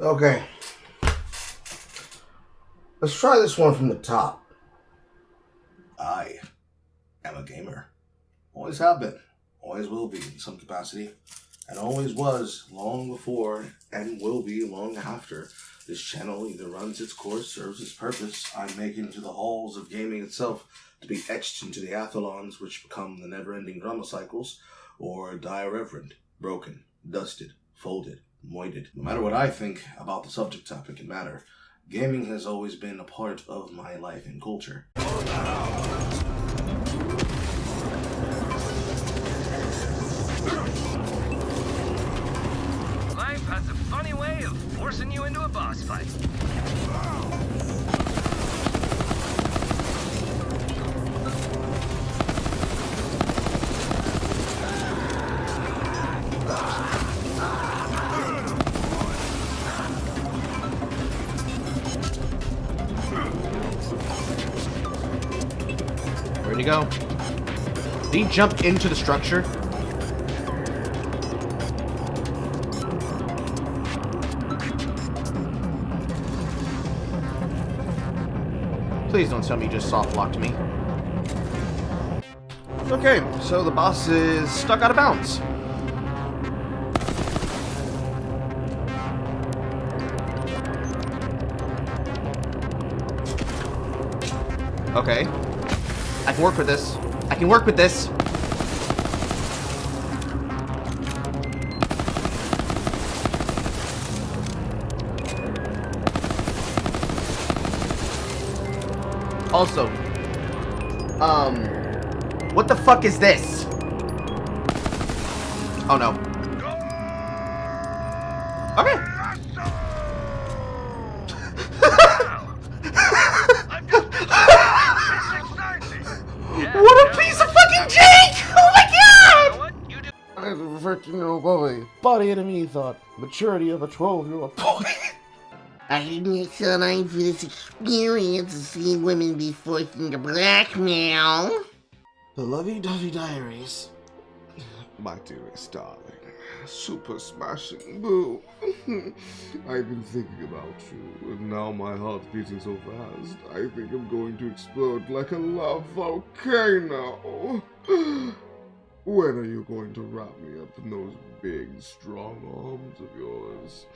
Okay. Let's try this one from the top. I am a gamer. Always have been. Always will be in some capacity. And always was long before and will be long after this channel either runs its course, serves its purpose. I'm making to the halls of gaming itself to be etched into the athlons which become the never-ending drama cycles, or die irreverent, broken, dusted, folded, moided. No matter what I think about the subject topic and matter, gaming has always been a part of my life and culture. Life has a funny way of forcing you into a boss fight. Where'd he go? Did he jump into the structure? Please don't tell me you just soft locked me. Okay, so the boss is stuck out of bounds. Okay. I can work with this. I can work with this. Also, what the fuck is this? Oh no. Okay. What a piece of fucking cake! Oh my god! I was a 13-year-old boy. Body enemy thought. Maturity of a 12-year-old boy. I didn't sign for this experience of seeing women be forced into blackmail. The Lovey-Dovey Diaries. My dearest darling. Super smashing boo. I've been thinking about you, and now my heart's beating so fast, I think I'm going to explode like a love volcano. When are you going to wrap me up in those big, strong arms of yours?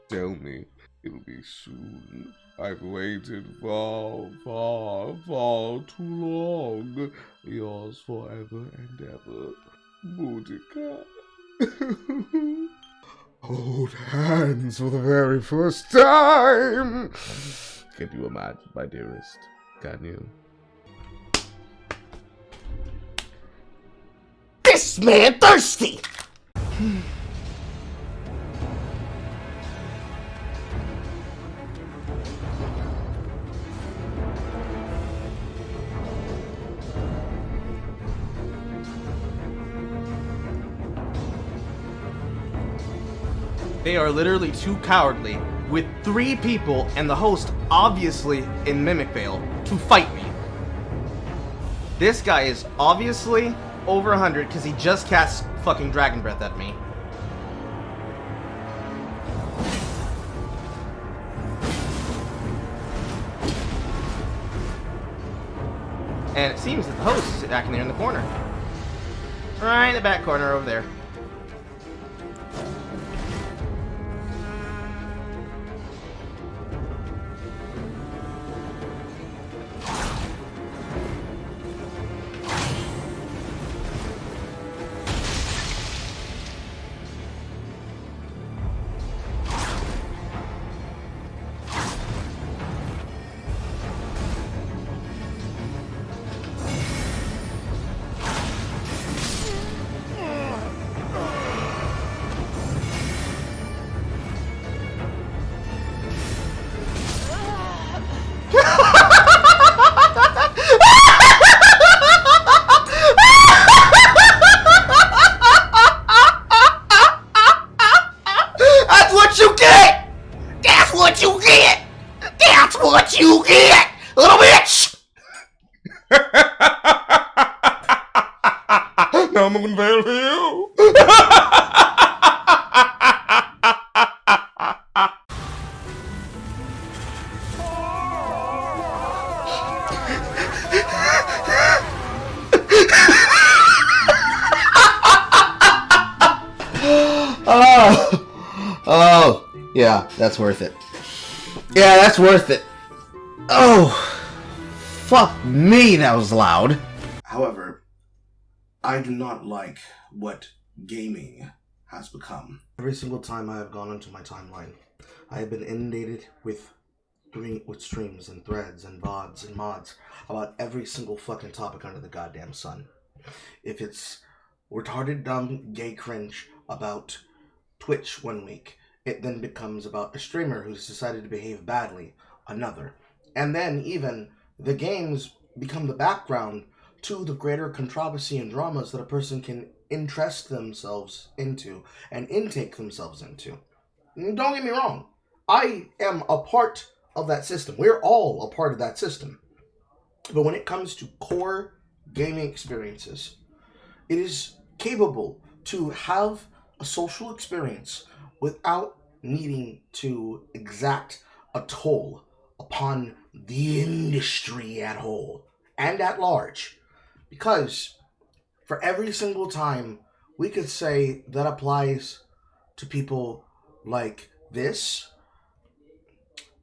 Tell me, it'll be soon. I've waited far, far, far too long. Yours forever and ever, Boudica. Hold hands for the very first time. Can you imagine, my dearest? Can you? This man thirsty! They are literally too cowardly, with 3 people and the host obviously in Mimic Veil, to fight me. This guy is obviously over 100 because he just cast fucking Dragon Breath at me. And it seems that the host is acting there in the corner. Right in the back corner over there. Now I'm gonna veil for you. Yeah, that's worth it. Yeah, that's worth it. Oh, fuck me, that was loud. However, I do not like what gaming has become. Every single time I have gone into my timeline, I have been inundated with streams and threads and VODs and mods about every single fucking topic under the goddamn sun. If it's retarded, dumb, gay cringe about Twitch one week, it then becomes about a streamer who's decided to behave badly another. And then even the games become the background to the greater controversy and dramas that a person can interest themselves into and intake themselves into. Don't get me wrong. I am a part of that system. We're all a part of that system. But when it comes to core gaming experiences, it is capable to have a social experience without needing to exact a toll upon the industry at whole and at large. Because for every single time we could say that applies to people like this,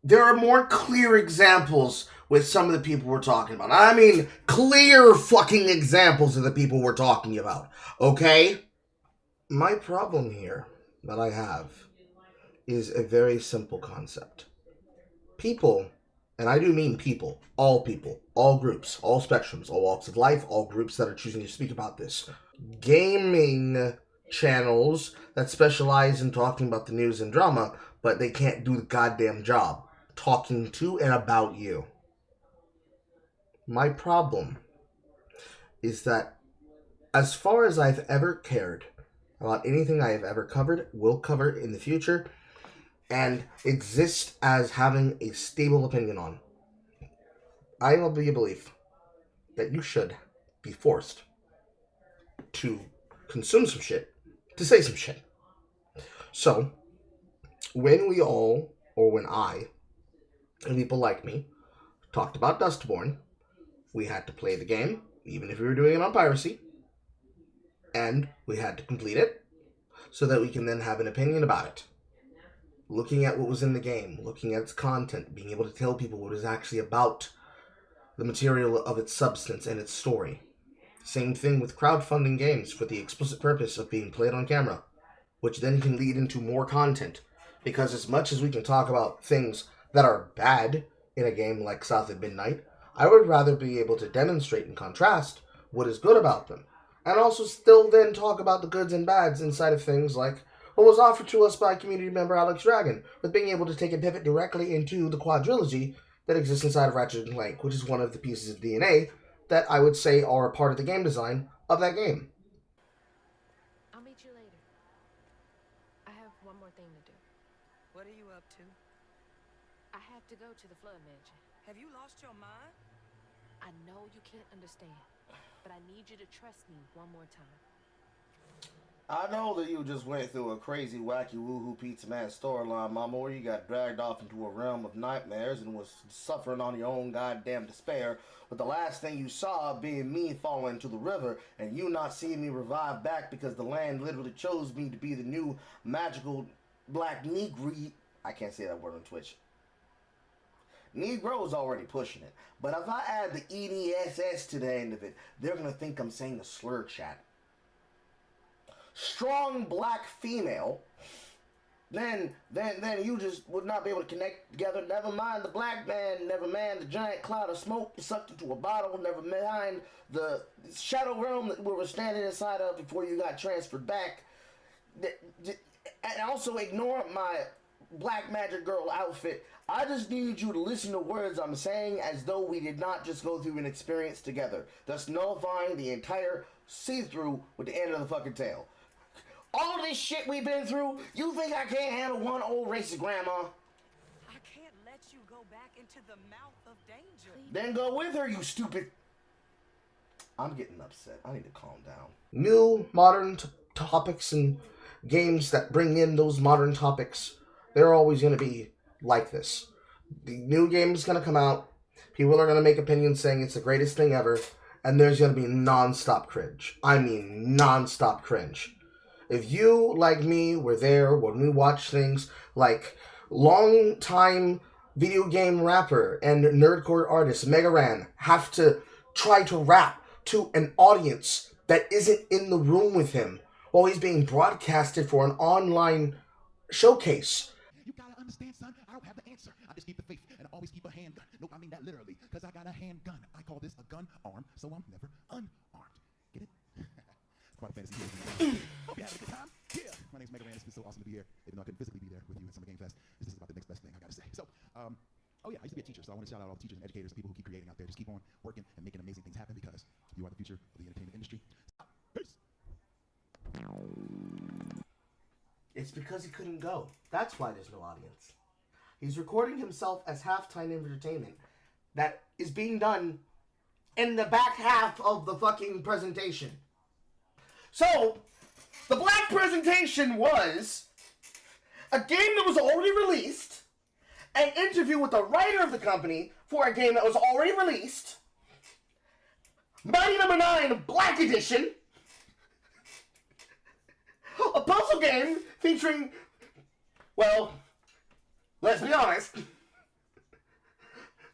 there are more clear examples with some of the people we're talking about. I mean, clear fucking examples of the people we're talking about, okay? My problem here that I have is a very simple concept. People, and I do mean people, all groups, all spectrums, all walks of life, all groups that are choosing to speak about this. Gaming channels that specialize in talking about the news and drama, but they can't do the goddamn job talking to and about you. My problem is that as far as I've ever cared about anything I have ever covered, will cover in the future, and exist as having a stable opinion on, I am of the belief that you should be forced to consume some shit, to say some shit. So, when we all, or when I, and people like me, talked about Dustborn, we had to play the game, even if we were doing it on piracy, and we had to complete it, so that we can then have an opinion about it. Looking at what was in the game, looking at its content, being able to tell people what is actually about the material of its substance and its story. Same thing with crowdfunding games for the explicit purpose of being played on camera, which then can lead into more content. Because as much as we can talk about things that are bad in a game like South of Midnight, I would rather be able to demonstrate and contrast what is good about them. And also still then talk about the goods and bads inside of things like what was offered to us by community member Alex Dragon, with being able to take and pivot directly into the quadrilogy that exists inside of Ratchet & Clank, which is one of the pieces of DNA that I would say are a part of the game design of that game. I'll meet you later. I have one more thing to do. What are you up to? I have to go to the Flood Mansion. Have you lost your mind? I know you can't understand, but I need you to trust me one more time. I know that you just went through a crazy, wacky, woohoo Pizza Man storyline, Mama, where you got dragged off into a realm of nightmares and was suffering on your own goddamn despair, but the last thing you saw being me falling into the river and you not seeing me revive back because the land literally chose me to be the new magical black Negro. I can't say that word on Twitch. Negro's already pushing it, but if I add the EDSS to the end of it, they're gonna think I'm saying a slur chat. Strong black female, then you just would not be able to connect together. Never mind the black man, never mind the giant cloud of smoke sucked into a bottle, never mind the shadow realm that we were standing inside of before you got transferred back. And also ignore my black magic girl outfit. I just need you to listen to words I'm saying as though we did not just go through an experience together, thus nullifying the entire see-through with the end of the fucking tale. All this shit we've been through, you think I can't handle one old racist grandma? I can't let you go back into the mouth of danger. Then go with her, you stupid... I'm getting upset. I need to calm down. New modern topics and games that bring in those modern topics, they're always going to be like this. The new game is going to come out. People are going to make opinions saying it's the greatest thing ever. And there's going to be non-stop cringe. I mean non-stop cringe. If you, like me, were there when we watched things like long-time video game rapper and nerdcore artist Mega Ran have to try to rap to an audience that isn't in the room with him while he's being broadcasted for an online showcase. You gotta understand, son, I don't have the answer. I just keep the faith and I always keep a handgun. Nope, I mean that literally, because I got a handgun. I call this a gun arm, so I'm never unarmed. Get it? Quite a fantasy here. Hope you're having a good time. Yeah. My name's Mega Man. It's been so awesome to be here. Even though I couldn't physically be there with you at Summer Game Fest, this is about the next best thing I gotta say. So, oh yeah, I used to be a teacher, so I want to shout out all the teachers and educators and people who keep creating out there. Just keep on working and making amazing things happen because you are the future of the entertainment industry. Peace. It's because he couldn't go. That's why there's no audience. He's recording himself as halftime entertainment that is being done in the back half of the fucking presentation. So, the black presentation was a game that was already released, an interview with the writer of the company for a game that was already released, Mighty Number 9 Black Edition, a puzzle game featuring, well, let's be honest,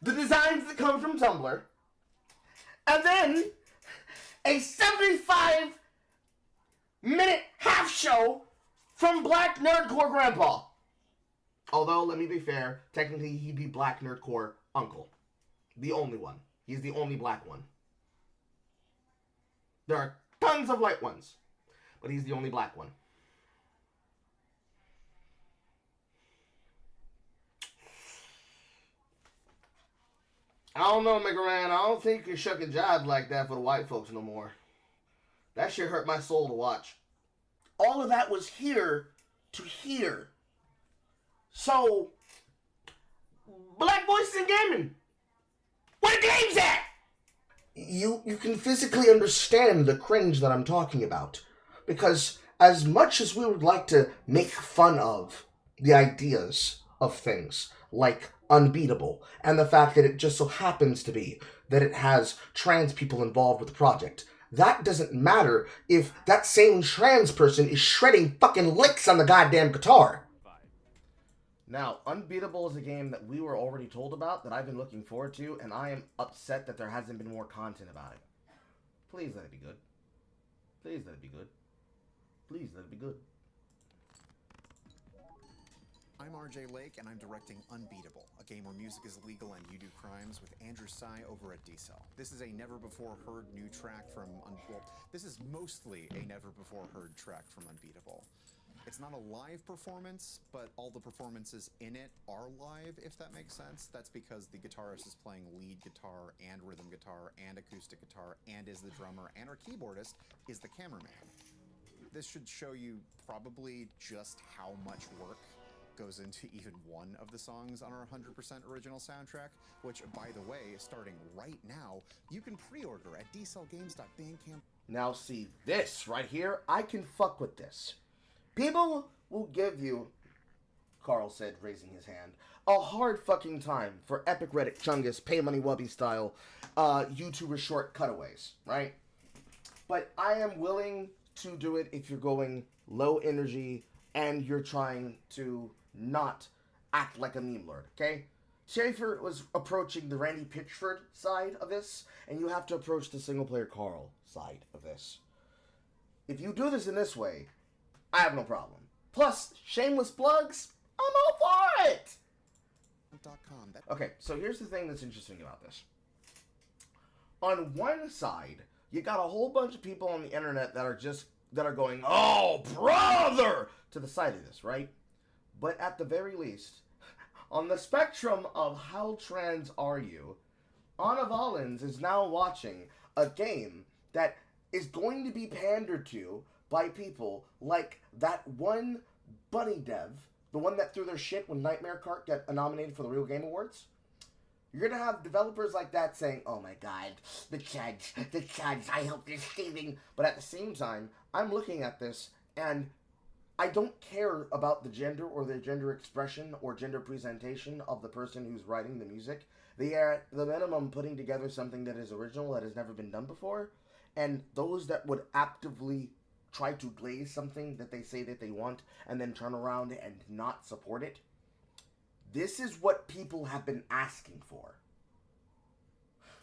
the designs that come from Tumblr, and then a 75-minute half show from Black Nerdcore Grandpa. Although, let me be fair, technically he'd be Black Nerdcore Uncle. The only one. He's the only black one. There are tons of white ones, but he's the only black one. I don't know, McGran. I don't think you're shucking jobs like that for the white folks no more. That shit hurt my soul to watch. All of that was here to hear. So, Black Voices in Gaming. Where the game's at? You can physically understand the cringe that I'm talking about. Because as much as we would like to make fun of the ideas of things like Unbeatable, and the fact that it just so happens to be that it has trans people involved with the project, that doesn't matter if that same trans person is shredding fucking licks on the goddamn guitar. Now, Unbeatable is a game that we were already told about, that I've been looking forward to, and I am upset that there hasn't been more content about it. Please let it be good. Please let it be good. Please let it be good. I'm RJ Lake, and I'm directing Unbeatable, a game where music is legal and you do crimes, with Andrew Tsai over at D-Cell. This is a never-before-heard new track from this is mostly a never-before-heard track from Unbeatable. It's not a live performance, but all the performances in it are live, if that makes sense. That's because the guitarist is playing lead guitar and rhythm guitar and acoustic guitar and is the drummer, and our keyboardist is the cameraman. This should show you probably just how much work goes into even one of the songs on our 100% original soundtrack, which, by the way, starting right now, you can pre-order at dcellgames.bandcamp. Now see, this right here, I can fuck with this. People will give you, Carl said, raising his hand, a hard fucking time for epic Reddit chungus, pay money wubby style, YouTuber short cutaways, right? But I am willing to do it if you're going low energy and you're trying to not act like a meme lord, okay? Schaefer was approaching the Randy Pitchford side of this, and you have to approach the SinglePlayerCarl side of this. If you do this in this way, I have no problem. Plus, shameless plugs, I'm all for it! Okay, so here's the thing that's interesting about this. On one side, you got a whole bunch of people on the internet that are going, oh, brother, to the side of this, right? But at the very least, on the spectrum of how trans are you, Anna Valens is now watching a game that is going to be pandered to by people like that one bunny dev, the one that threw their shit when Nightmare Cart got nominated for the Real Game Awards. You're going to have developers like that saying, oh my god, the chuds, I hope they're saving. But at the same time, I'm looking at this and I don't care about the gender or the gender expression or gender presentation of the person who's writing the music. They are, at the minimum, putting together something that is original, that has never been done before. And those that would actively try to glaze something that they say that they want and then turn around and not support it. This is what people have been asking for.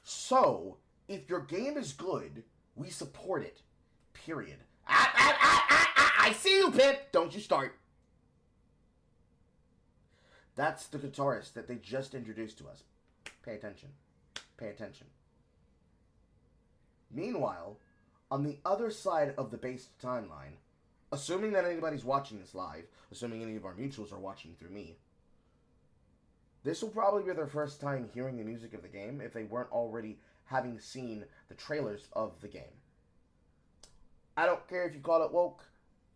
So, if your game is good, we support it. Period. I see you, Pip! Don't you start. That's the guitarist that they just introduced to us. Pay attention. Pay attention. Meanwhile, on the other side of the base timeline, assuming that anybody's watching this live, assuming any of our mutuals are watching through me, this will probably be their first time hearing the music of the game if they weren't already having seen the trailers of the game. I don't care if you call it woke.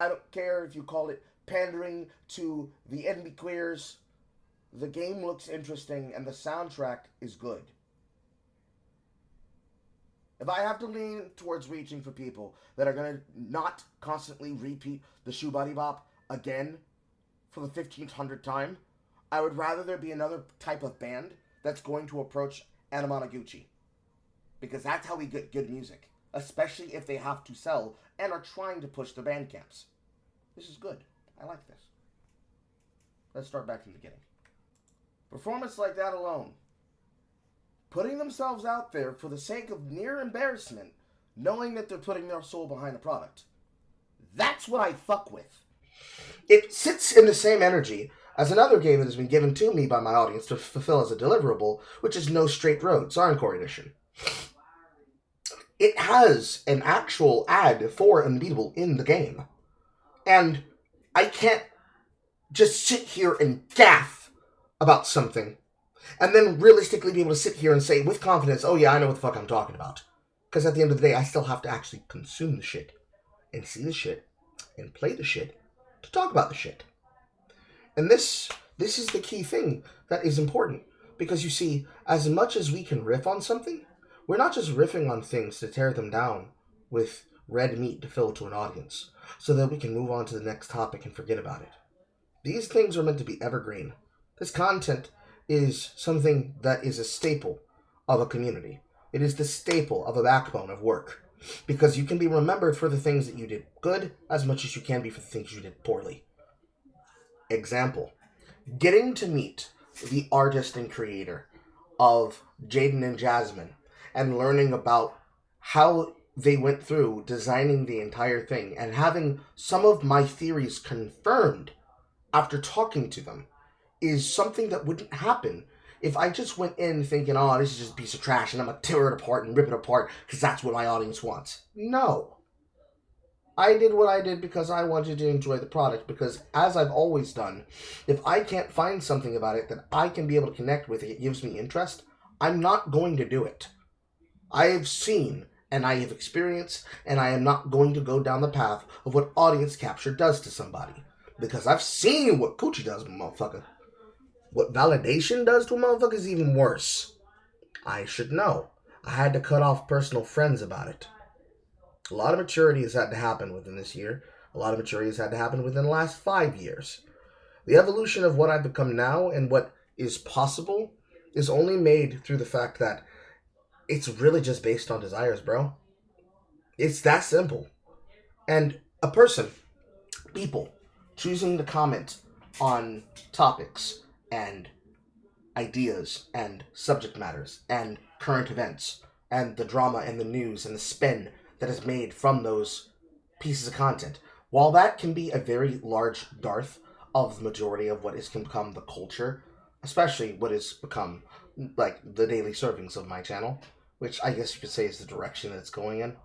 I don't care if you call it pandering to the envy queers. The game looks interesting and the soundtrack is good. If I have to lean towards reaching for people that are going to not constantly repeat the Shoe Buddy Bop again for the 1500th time, I would rather there be another type of band that's going to approach Anamanaguchi. Because that's how we get good music. Especially if they have to sell and are trying to push their band camps. This is good. I like this. Let's start back from the beginning. Performance like that alone. Putting themselves out there for the sake of near embarrassment, knowing that they're putting their soul behind the product. That's what I fuck with. It sits in the same energy as another game that has been given to me by my audience to fulfill as a deliverable, which is No Straight Roads, Encore Edition. It has an actual ad for Unbeatable in the game. And I can't just sit here and gaff about something and then realistically be able to sit here and say with confidence, oh yeah, I know what the fuck I'm talking about. Because at the end of the day, I still have to actually consume the shit and see the shit and play the shit to talk about the shit. And this is the key thing that is important. Because you see, as much as we can riff on something, we're not just riffing on things to tear them down with red meat to fill to an audience, so that we can move on to the next topic and forget about it. These things are meant to be evergreen. This content is something that is a staple of a community. It is the staple of a backbone of work. Because you can be remembered for the things that you did good as much as you can be for the things you did poorly. Example. Getting to meet the artist and creator of Jaden and Jasmine and learning about how they went through designing the entire thing and having some of my theories confirmed after talking to them is something that wouldn't happen if I just went in thinking, oh, this is just a piece of trash and I'm going to tear it apart and rip it apart because that's what my audience wants. No. I did what I did because I wanted to enjoy the product, because as I've always done, if I can't find something about it that I can be able to connect with, it gives me interest, I'm not going to do it. I have seen and I have experienced, and I am not going to go down the path of what audience capture does to somebody. Because I've seen what Coochie does to a motherfucker. What validation does to a motherfucker is even worse. I should know. I had to cut off personal friends about it. A lot of maturity has had to happen within this year. A lot of maturity has had to happen within the last 5 years. The evolution of what I've become now and what is possible is only made through the fact that it's really just based on desires, bro. It's that simple. And a person, people, choosing to comment on topics and ideas and subject matters and current events and the drama and the news and the spin that is made from those pieces of content, while that can be a very large dearth of the majority of what has become the culture, especially what has become like the daily servings of my channel, which I guess you could say is the direction that it's going in.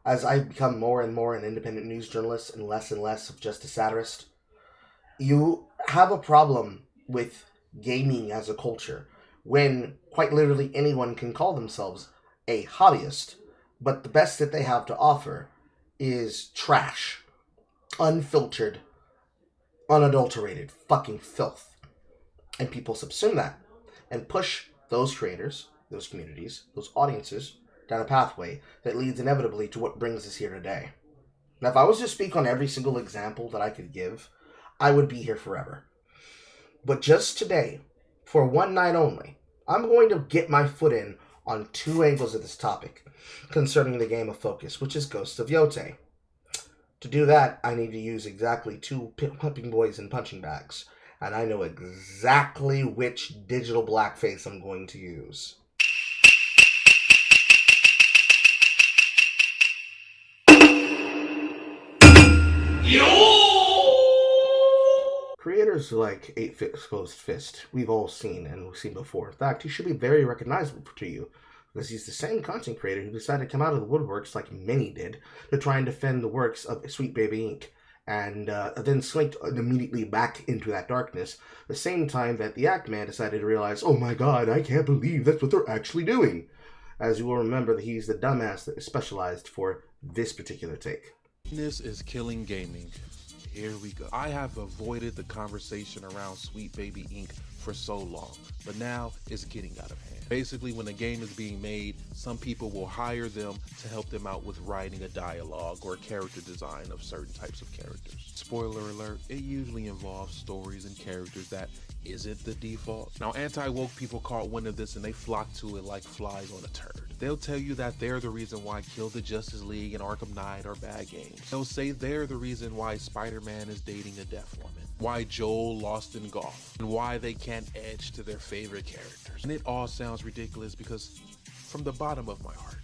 As I become more and more an independent news journalist and less of just a satirist, you have a problem with gaming as a culture when quite literally anyone can call themselves a hobbyist, but the best that they have to offer is trash, unfiltered, unadulterated fucking filth. And people subsume that and push those creators, those communities, those audiences down a pathway that leads inevitably to what brings us here today. Now, if I was to speak on every single example that I could give, I would be here forever. But just today, for one night only, I'm going to get my foot in on two angles of this topic concerning the game of focus, which is Ghosts of Yotei. To do that, I need to use exactly 2 pumping boys and punching bags. And I know exactly which digital blackface I'm going to use. Creators like 8 Closed Fist, we've all seen and we've seen before. In fact, he should be very recognizable to you, because he's the same content creator who decided to come out of the woodworks, like many did, to try and defend the works of Sweet Baby Inc., and then slinked immediately back into that darkness, the same time that the Act Man decided to realize, oh my god, I can't believe that's what they're actually doing. As you will remember, that he's the dumbass that is specialized for this particular take. This is killing gaming. Here we go. I have avoided the conversation around Sweet Baby Inc. for so long, but now it's getting out of hand. Basically, when a game is being made, some people will hire them to help them out with writing a dialogue or character design of certain types of characters. Spoiler alert, it usually involves stories and characters that isn't the default. Now, anti-woke people caught wind of this and they flock to it like flies on a turd. They'll tell you that they're the reason why Kill the Justice League and Arkham Knight are bad games. They'll say they're the reason why Spider-Man is dating a deaf woman, why Joel lost in golf, and why they can't edge to their favorite characters. And it all sounds ridiculous because from the bottom of my heart,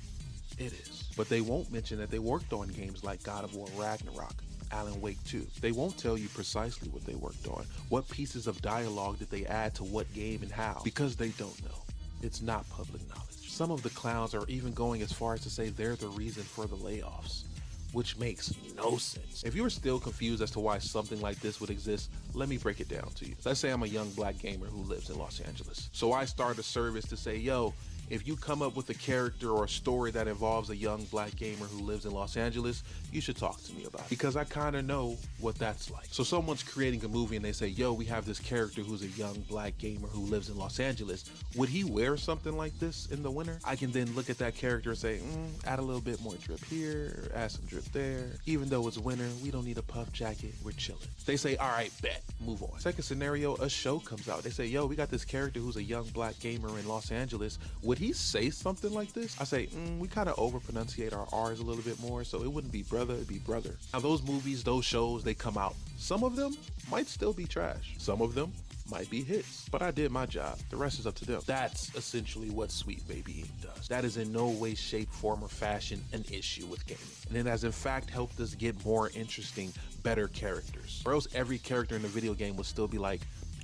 it is. But they won't mention that they worked on games like God of War Ragnarok, Alan Wake 2. They won't tell you precisely what they worked on, what pieces of dialogue did they add to what game and how, because they don't know. It's not public knowledge. Some of the clowns are even going as far as to say they're the reason for the layoffs, which makes no sense. If you're still confused as to why something like this would exist, let me break it down to you. Let's say I'm a young black gamer who lives in Los Angeles. So I start a service to say, yo, if you come up with a character or a story that involves a young black gamer who lives in Los Angeles, you should talk to me about it, because I kind of know what that's like. So someone's creating a movie and they say, yo, we have this character who's a young black gamer who lives in Los Angeles. Would he wear something like this in the winter? I can then look at that character and say, add a little bit more drip here, add some drip there. Even though it's winter, we don't need a puff jacket, we're chilling. They say, all right, bet, move on. Second scenario, a show comes out. They say, yo, we got this character who's a young black gamer in Los Angeles. Would he say something like this? I say, we kind of over pronunciate our R's a little bit more, so it wouldn't be brother, it'd be brother. Now those movies, those shows, they come out. Some of them might still be trash. Some of them might be hits, but I did my job. The rest is up to them. That's essentially what Sweet Baby Inc. does. That is in no way, shape, form, or fashion an issue with gaming. And it has in fact helped us get more interesting, better characters. Or else every character in the video game would still be like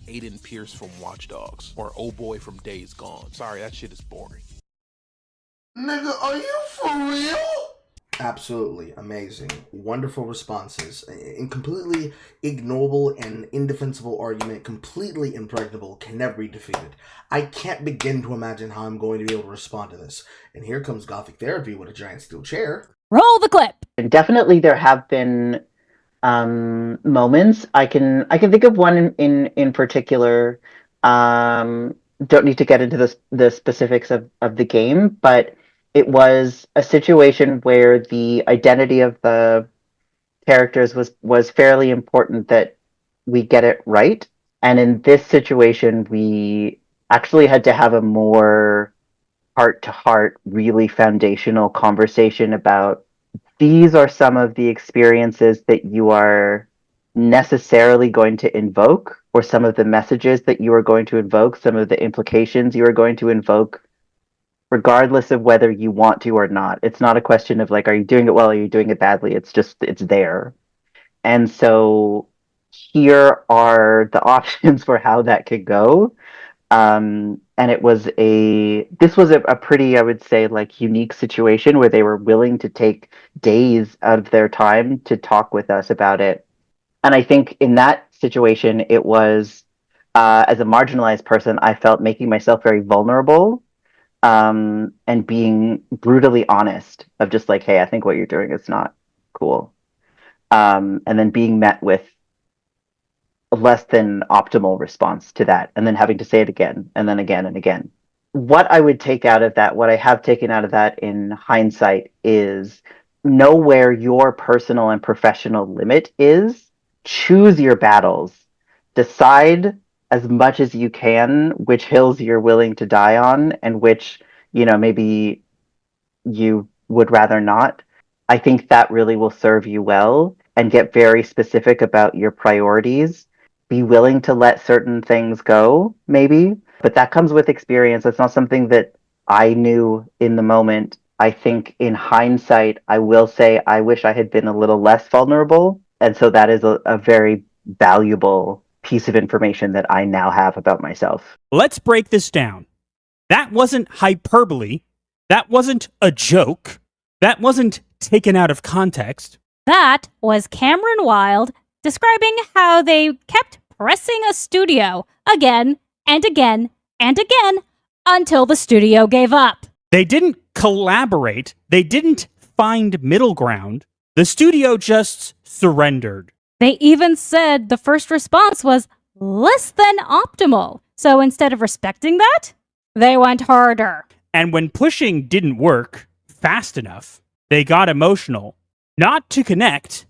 Aiden Pierce from Watch Dogs or Oh Boy from Days Gone. Sorry, that shit is boring. Nigga, are you for real? Absolutely amazing. Wonderful responses. A completely ignoble and indefensible argument, completely impregnable, can never be defeated. I can't begin to imagine how I'm going to be able to respond to this. And here comes Gothic Therapy with a giant steel chair. Roll the clip! And definitely there have been moments. I can think of one in particular. Don't need to get into the specifics of the game, but it was a situation where the identity of the characters was fairly important that we get it right. And in this situation, we actually had to have a more heart-to-heart, really foundational conversation about these are some of the experiences that you are necessarily going to invoke, or some of the messages that you are going to invoke, some of the implications you are going to invoke, regardless of whether you want to or not. It's not a question of like, are you doing it well, or are you doing it badly? It's just, it's there. And so here are the options for how that could go. And this was a pretty, I would say, like, unique situation where they were willing to take days out of their time to talk with us about it. And I think in that situation, it was, as a marginalized person, I felt making myself very vulnerable, and being brutally honest of just like, hey, I think what you're doing is not cool. And then being met with less than optimal response to that, and then having to say it again, and then again and again. What I would take out of that, what I have taken out of that in hindsight, is know where your personal and professional limit is. Choose your battles. Decide as much as you can which hills you're willing to die on and which, maybe you would rather not. I think that really will serve you well. and get very specific about your priorities. Be willing to let certain things go, maybe, but that comes with experience. That's not something that I knew in the moment. I think in hindsight, I will say I wish I had been a little less vulnerable. And so that is a very valuable piece of information that I now have about myself. Let's break this down. That wasn't hyperbole. That wasn't a joke. That wasn't taken out of context. That was Cameron Wild describing how they kept pressing a studio again and again and again until the studio gave up. They didn't collaborate. They didn't find middle ground. The studio just surrendered. They even said the first response was less than optimal. So instead of respecting that, they went harder. And when pushing didn't work fast enough, they got emotional. Not to connect,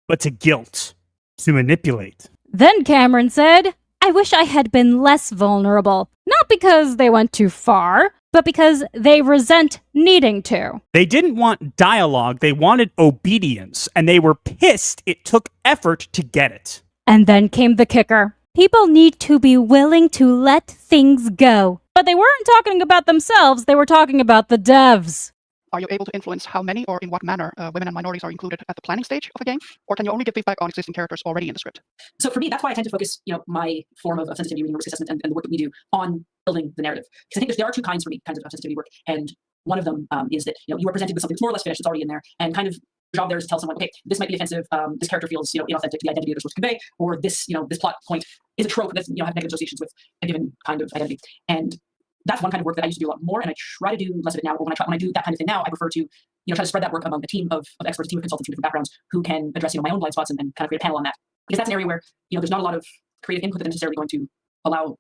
but to guilt, to manipulate. Then Cameron said, I wish I had been less vulnerable. Not because they went too far, but because they resent needing to. They didn't want dialogue, they wanted obedience, and they were pissed it took effort to get it. And then came the kicker. People need to be willing to let things go. But they weren't talking about themselves, they were talking about the devs. Are you able to influence how many or in what manner women and minorities are included at the planning stage of a game? Or can you only give feedback on existing characters already in the script? So for me, that's why I tend to focus, my form of sensitivity reading, risk assessment, and the work that we do on building the narrative. Because I think there are two kinds for me, kinds of sensitivity work. And one of them is that, you are presented with something that's more or less finished, it's already in there, and kind of your job there is to tell someone, okay, this might be offensive, this character feels, inauthentic to the identity they're supposed to convey, or this, this plot point is a trope that, have negative associations with a given kind of identity. And that's one kind of work that I used to do a lot more, and I try to do less of it now. But when I do that kind of thing now, I prefer to, try to spread that work among a team of experts, a team of consultants from different backgrounds who can address, my own blind spots and kind of create a panel on that. Because that's an area where, there's not a lot of creative input that's necessarily going to allow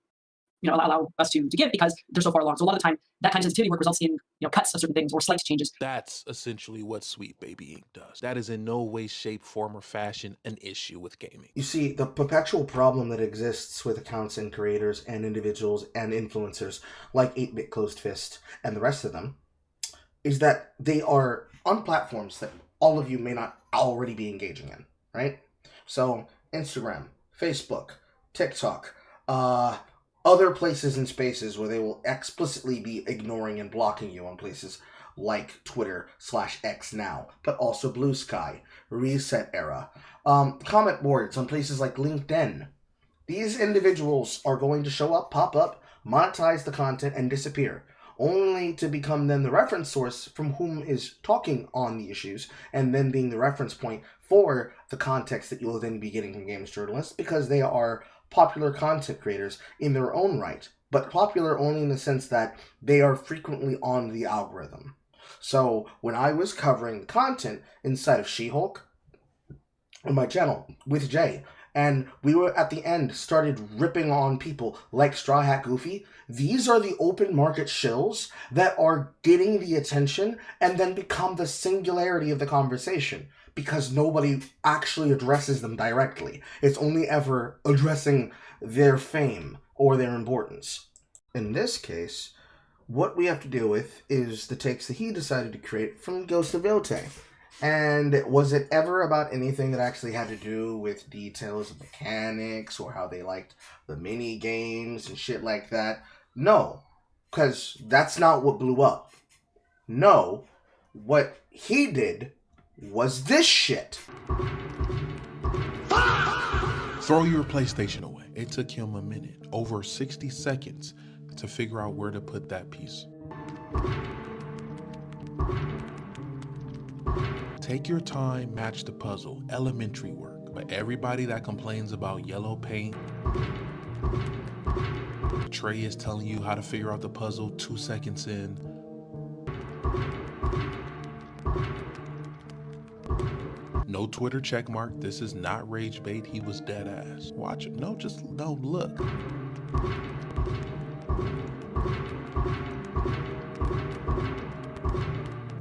us to give, because they're so far along. So a lot of the time, that kind of sensitivity work results in, cuts of certain things or slight changes. That's essentially what Sweet Baby Ink does. That is in no way, shape, form, or fashion an issue with gaming. You see, the perpetual problem that exists with accounts and creators and individuals and influencers like 8-Bit Closed Fist and the rest of them is that they are on platforms that all of you may not already be engaging in, right? So Instagram, Facebook, TikTok, other places and spaces where they will explicitly be ignoring and blocking you on places like Twitter/X now, but also Blue Sky, Reset Era, comment boards on places like LinkedIn. These individuals are going to show up, pop up, monetize the content, and disappear, only to become then the reference source from whom is talking on the issues, and then being the reference point for the context that you'll then be getting from games journalists, because they are popular content creators in their own right, but popular only in the sense that they are frequently on the algorithm. So when I was covering content inside of She-Hulk on my channel with Jay, and we were at the end started ripping on people like Straw Hat Goofy, these are the open market shills that are getting the attention and then become the singularity of the conversation, because nobody actually addresses them directly. It's only ever addressing their fame or their importance. In this case, what we have to deal with is the takes that he decided to create from Ghost of Yotei. And was it ever about anything that actually had to do with details of mechanics or how they liked the mini games and shit like that? No, because that's not what blew up. No, what he did was this shit. Throw your PlayStation away. It took him a minute, over 60 seconds, to figure out where to put that piece. Take your time, match the puzzle, elementary work. But everybody that complains about yellow paint, Trey is telling you how to figure out the puzzle 2 seconds in. No Twitter checkmark. This is not rage bait. He was dead ass. Watch it. No, look.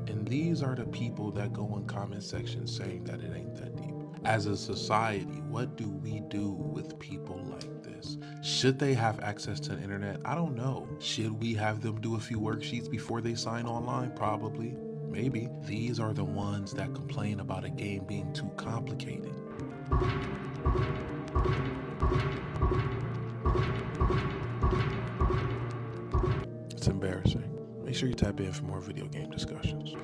And these are the people that go in comment sections saying that it ain't that deep. As a society, what do we do with people like this? Should they have access to the internet? I don't know. Should we have them do a few worksheets before they sign online? Probably. Maybe these are the ones that complain about a game being too complicated. It's embarrassing. Make sure you tap in for more video game discussions.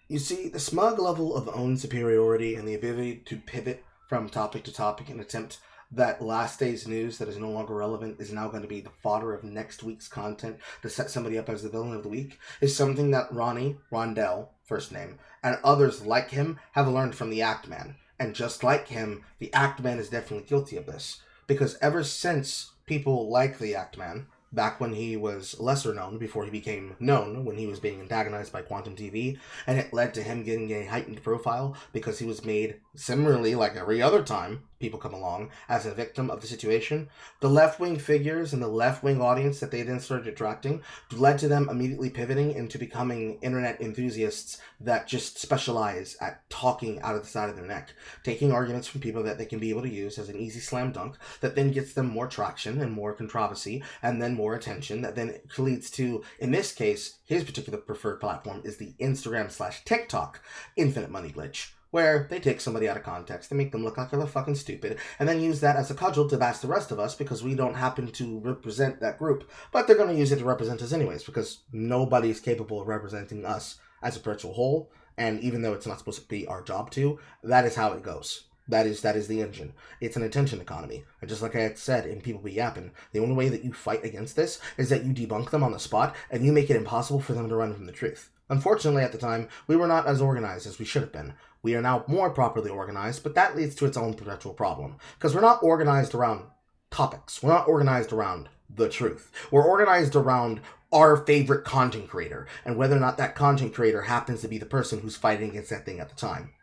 You see, the smug level of own superiority and the ability to pivot from topic to topic and attempt that last day's news that is no longer relevant is now going to be the fodder of next week's content to set somebody up as the villain of the week is something that Rondell, first name, and others like him have learned from the Act Man. And just like him, the Act Man is definitely guilty of this. Because ever since people like the Act Man, back when he was lesser known, before he became known, when he was being antagonized by Quantum TV, and it led to him getting a heightened profile because he was made, similarly like every other time people come along, as a victim of the situation. The left-wing figures and the left-wing audience that they then started attracting led to them immediately pivoting into becoming internet enthusiasts that just specialize at talking out of the side of their neck, taking arguments from people that they can be able to use as an easy slam dunk that then gets them more traction and more controversy and then more attention that then leads to, in this case, his particular preferred platform is the Instagram/TikTok infinite money glitch, where they take somebody out of context, they make them look like they're fucking stupid, and then use that as a cudgel to bash the rest of us because we don't happen to represent that group. But they're going to use it to represent us anyways, because nobody's capable of representing us as a virtual whole, and even though it's not supposed to be our job to, that is how it goes. That is the engine. It's an attention economy. And just like I had said in People Be Yappin', the only way that you fight against this is that you debunk them on the spot, and you make it impossible for them to run from the truth. Unfortunately, at the time, we were not as organized as we should have been. We are now more properly organized, but that leads to its own perpetual problem. Because we're not organized around topics. We're not organized around the truth. We're organized around our favorite content creator, and whether or not that content creator happens to be the person who's fighting against that thing at the time.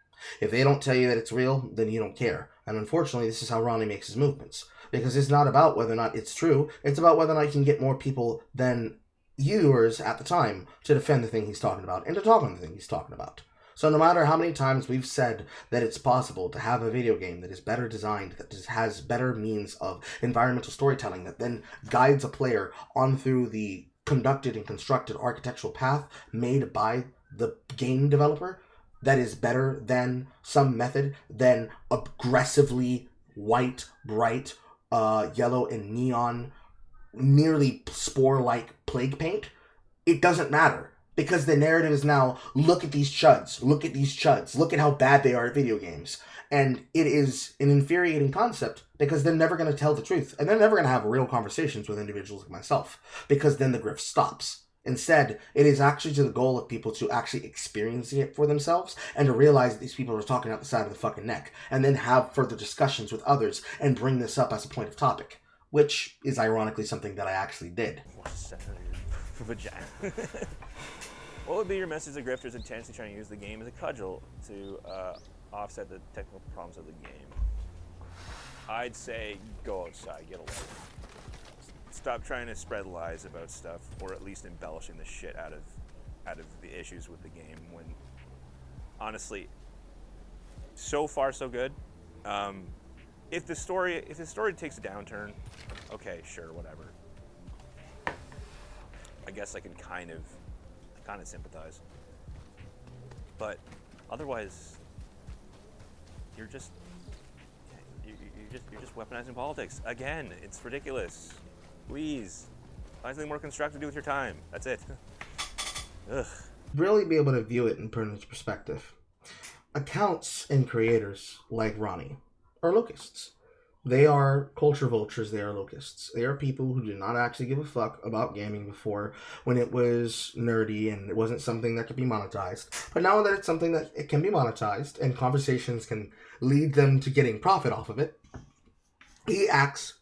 If they don't tell you that it's real, then you don't care. And unfortunately, this is how Ronnie makes his movements. Because it's not about whether or not it's true, it's about whether or not he can get more people than viewers at the time to defend the thing he's talking about and to talk on the thing he's talking about. So no matter how many times we've said that it's possible to have a video game that is better designed, that has better means of environmental storytelling, that then guides a player on through the conducted and constructed architectural path made by the game developer, that is better than some method than aggressively white, bright, yellow, and neon, nearly spore-like plague paint, it doesn't matter. Because the narrative is now, look at these chuds, look at these chuds, look at how bad they are at video games. And it is an infuriating concept because they're never going to tell the truth. And they're never going to have real conversations with individuals like myself because then the grift stops. Instead, it is actually to the goal of people to actually experience it for themselves and to realize that these people are talking out the side of the fucking neck and then have further discussions with others and bring this up as a point of topic, which is ironically something that I actually did. Vagina. What would be your message to grifters intentionally trying to use the game as a cudgel to offset the technical problems of the game? I'd say go outside, get a life. Stop trying to spread lies about stuff, or at least embellishing the shit out of the issues with the game. When honestly, so far so good. If the story takes a downturn, okay, sure, whatever. I guess I can kind of sympathize, but otherwise, you're just weaponizing politics again. It's ridiculous. Please find something more constructive to do with your time. That's it. Ugh. Really be able to view it in pertinent perspective. Accounts and creators like Ronnie are locusts. They are culture vultures, they are locusts. They are people who did not actually give a fuck about gaming before when it was nerdy and it wasn't something that could be monetized. But now that it's something that it can be monetized and conversations can lead them to getting profit off of it, he acts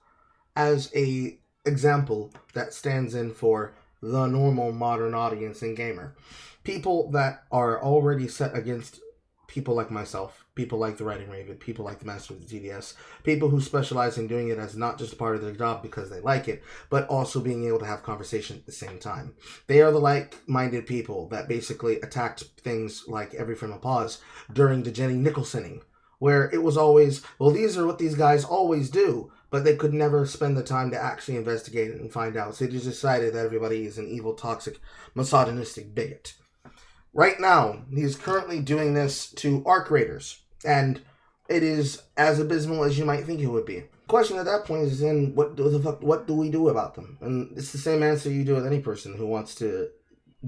as a example that stands in for the normal modern audience and gamer. People that are already set against people like myself People like the Writing Raven, people like the Master of the TDS, people who specialize in doing it as not just a part of their job because they like it, but also being able to have conversation at the same time. They are the like-minded people that basically attacked things like Every Frame a Pause during the Jenny Nicholsoning, where it was always, well, these are what these guys always do, but they could never spend the time to actually investigate it and find out. So they just decided that everybody is an evil, toxic, misogynistic bigot. Right now, he's currently doing this to ARC Raiders, and it is as abysmal as you might think it would be. The question at that point is then, what do we do about them? And it's the same answer you do with any person who wants to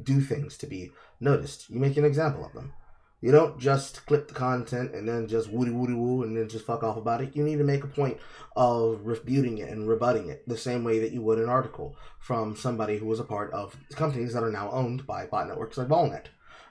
do things to be noticed. You make an example of them. You don't just clip the content and then just woody woo and then just fuck off about it. You need to make a point of refuting it and rebutting it the same way that you would an article from somebody who was a part of companies that are now owned by bot networks like Volnet.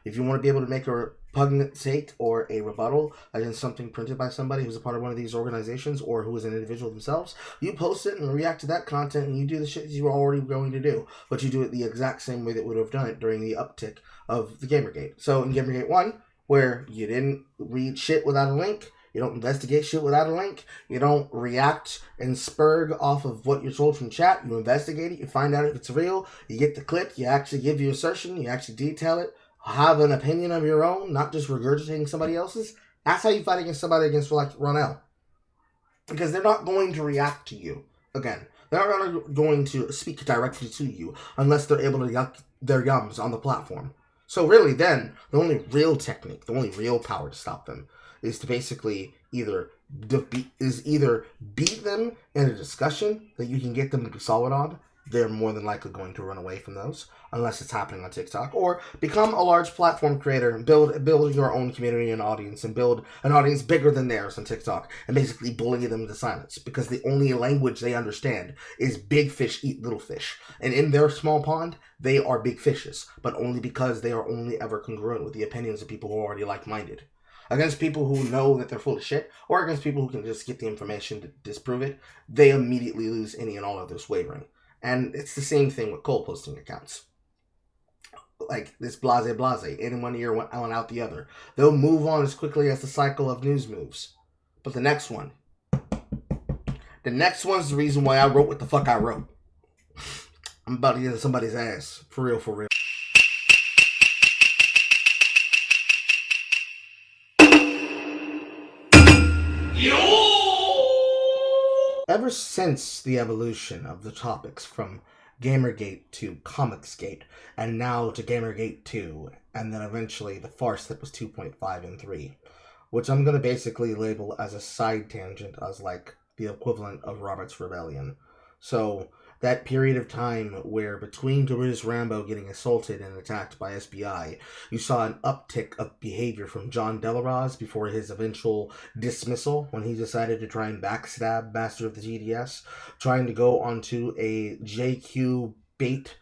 If you want to be able to make a repugnant take or a rebuttal against something printed by somebody who's a part of one of these organizations or who is an individual themselves, you post it and react to that content and you do the shit you were already going to do. But you do it the exact same way that would have done it during the uptick of the Gamergate. So in Gamergate 1, where you didn't read shit without a link, you don't investigate shit without a link, you don't react and spurg off of what you're told from chat, you investigate it, you find out if it's real, you get the clip, you actually give your assertion, you actually detail it, have an opinion of your own, not just regurgitating somebody else's. That's how you fight against somebody against like Ronell. Because they're not going to react to you. Again, they're not going to speak directly to you unless they're able to yuck their yums on the platform. So really then, the only real technique, the only real power to stop them is to basically either beat them in a discussion that you can get them to be solid on. They're more than likely going to run away from those, unless it's happening on TikTok, or become a large platform creator and build your own community and audience, and build an audience bigger than theirs on TikTok, and basically bully them to silence, because the only language they understand is big fish eat little fish, and in their small pond, they are big fishes, but only because they are only ever congruent with the opinions of people who are already like-minded. Against people who know that they're full of shit, or against people who can just get the information to disprove it, they immediately lose any and all of their wavering. And it's the same thing with cold posting accounts. Like this blase, in one ear, one out the other. They'll move on as quickly as the cycle of news moves. But the next one's the reason why I wrote what the fuck I wrote. I'm about to get in somebody's ass. For real, for real. Ever since the evolution of the topics from Gamergate to Comicsgate, and now to Gamergate 2, and then eventually the farce that was 2.5 and 3, which I'm going to basically label as a side tangent as like the equivalent of Robert's Rebellion. So that period of time where between Doritos Rambo getting assaulted and attacked by SBI, you saw an uptick of behavior from John Delaraz before his eventual dismissal when he decided to try and backstab Master of the TDS, trying to go onto a JQ bait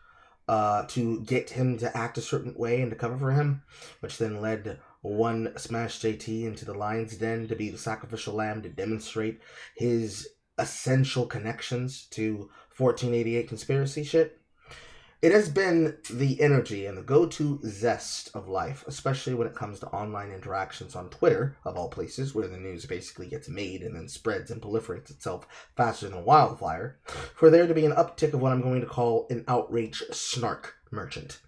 to get him to act a certain way and to cover for him, which then led one Smash JT into the Lion's Den to be the sacrificial lamb to demonstrate his essential connections to 1488 conspiracy shit. It has been the energy and the go-to zest of life, especially when it comes to online interactions on Twitter, of all places, where the news basically gets made and then spreads and proliferates itself faster than a wildfire, for there to be an uptick of what I'm going to call an outrage snark merchant.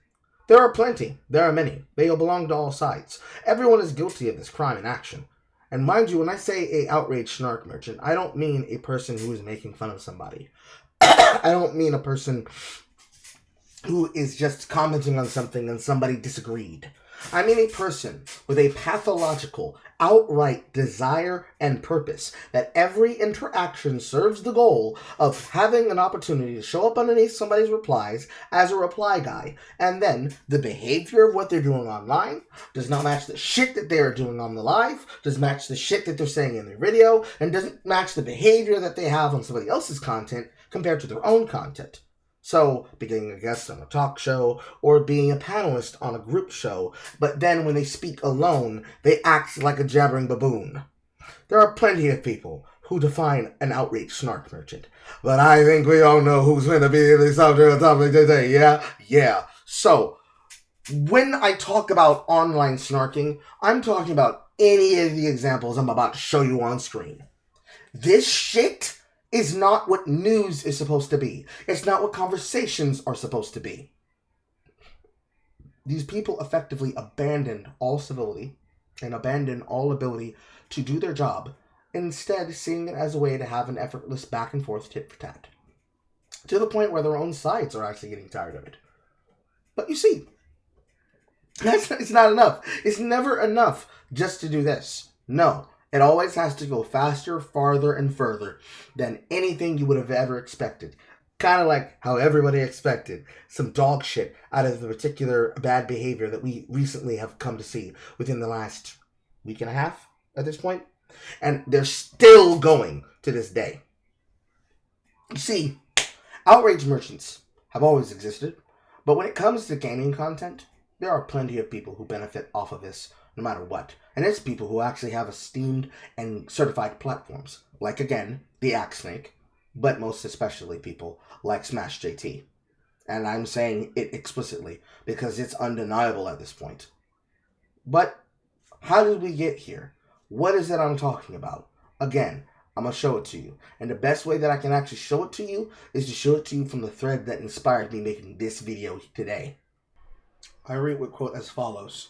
There are plenty. There are many. They all belong to all sides. Everyone is guilty of this crime in action. And mind you, when I say a outrage snark merchant, I don't mean a person who is making fun of somebody. I don't mean a person who is just commenting on something and somebody disagreed. I mean a person with a pathological, outright desire and purpose that every interaction serves the goal of having an opportunity to show up underneath somebody's replies as a reply guy, and then the behavior of what they're doing online does not match the shit that they're doing on the live, doesn't match the shit that they're saying in their video, and doesn't match the behavior that they have on somebody else's content compared to their own content. So, being a guest on a talk show, or being a panelist on a group show, but then when they speak alone, they act like a jabbering baboon. There are plenty of people who define an outrage snark merchant, but I think we all know who's going to be the subject of the topic today, yeah. So, when I talk about online snarking, I'm talking about any of the examples I'm about to show you on screen. This shit is not what news is supposed to be. It's not what conversations are supposed to be. These people effectively abandoned all civility and abandoned all ability to do their job, instead seeing it as a way to have an effortless back and forth tit for tat. To the point where their own sides are actually getting tired of it. But you see, it's not enough. It's never enough just to do this. No, it always has to go faster, farther, and further than anything you would have ever expected. Kind of like how everybody expected some dog shit out of the particular bad behavior that we recently have come to see within the last week and a half at this point. And they're still going to this day. You see, outrage merchants have always existed, but when it comes to gaming content, there are plenty of people who benefit off of this no matter what. And it's people who actually have esteemed and certified platforms, like again, the Axe Snake, but most especially people like Smash JT. And I'm saying it explicitly because it's undeniable at this point. But how did we get here? What is it I'm talking about? Again, I'm going to show it to you. And the best way that I can actually show it to you is to show it to you from the thread that inspired me making this video today. I read with quote as follows.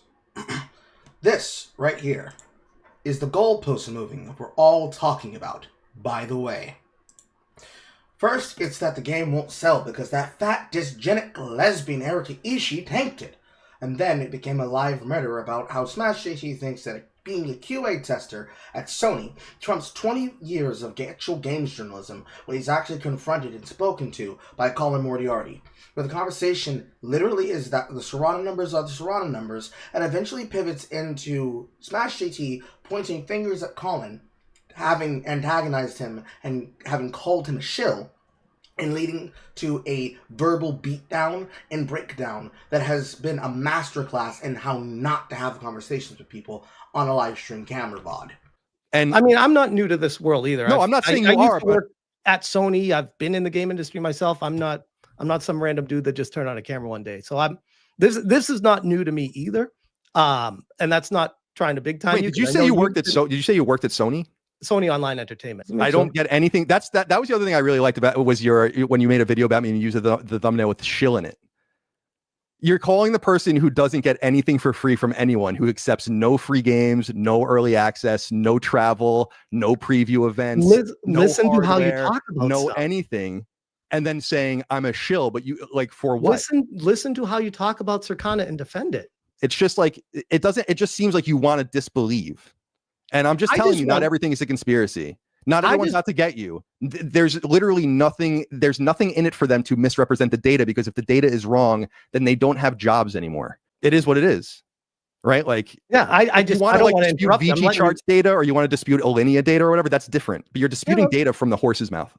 This right here is the goalpost moving that we're all talking about, by the way. First, it's that the game won't sell because that fat, dysgenic lesbian Erika Ishii tanked it. And then it became a live murder about how Smash JT thinks that being a QA tester at Sony trumps 20 years of actual games journalism when he's actually confronted and spoken to by Colin Moriarty. Where the conversation literally is that the Serrano numbers are the Serrano numbers, and eventually pivots into Smash JT pointing fingers at Colin, having antagonized him and having called him a shill, and leading to a verbal beatdown and breakdown that has been a masterclass in how not to have conversations with people on a live stream camera bod. And I mean, I'm not new to this world either. No, I'm not saying I you used are, to but work at Sony. I've been in the game industry myself. I'm not some random dude that just turned on a camera one day. So this is not new to me either. And that's not trying to big time. Wait, did you say you worked at Did you say you worked at Sony? Sony Online Entertainment. I don't get anything. That was the other thing I really liked about it was when you made a video about me and you used the thumbnail with shill in it. You're calling the person who doesn't get anything for free from anyone, who accepts no free games, no early access, no travel, no preview events, listen to how you talk about no stuff. anything, and then saying I'm a shill, but you like for what? Listen to how you talk about Circana and defend it. It's just like it just seems like you want to disbelieve. And I'm just telling you, not everything is a conspiracy. Not everyone's out to get you. There's literally nothing. There's nothing in it for them to misrepresent the data, because if the data is wrong, then they don't have jobs anymore. It is what it is, right? Like, yeah, I just want to like dispute VG charts data, or you want to dispute Alinea data or whatever. That's different. But you're disputing data from the horse's mouth.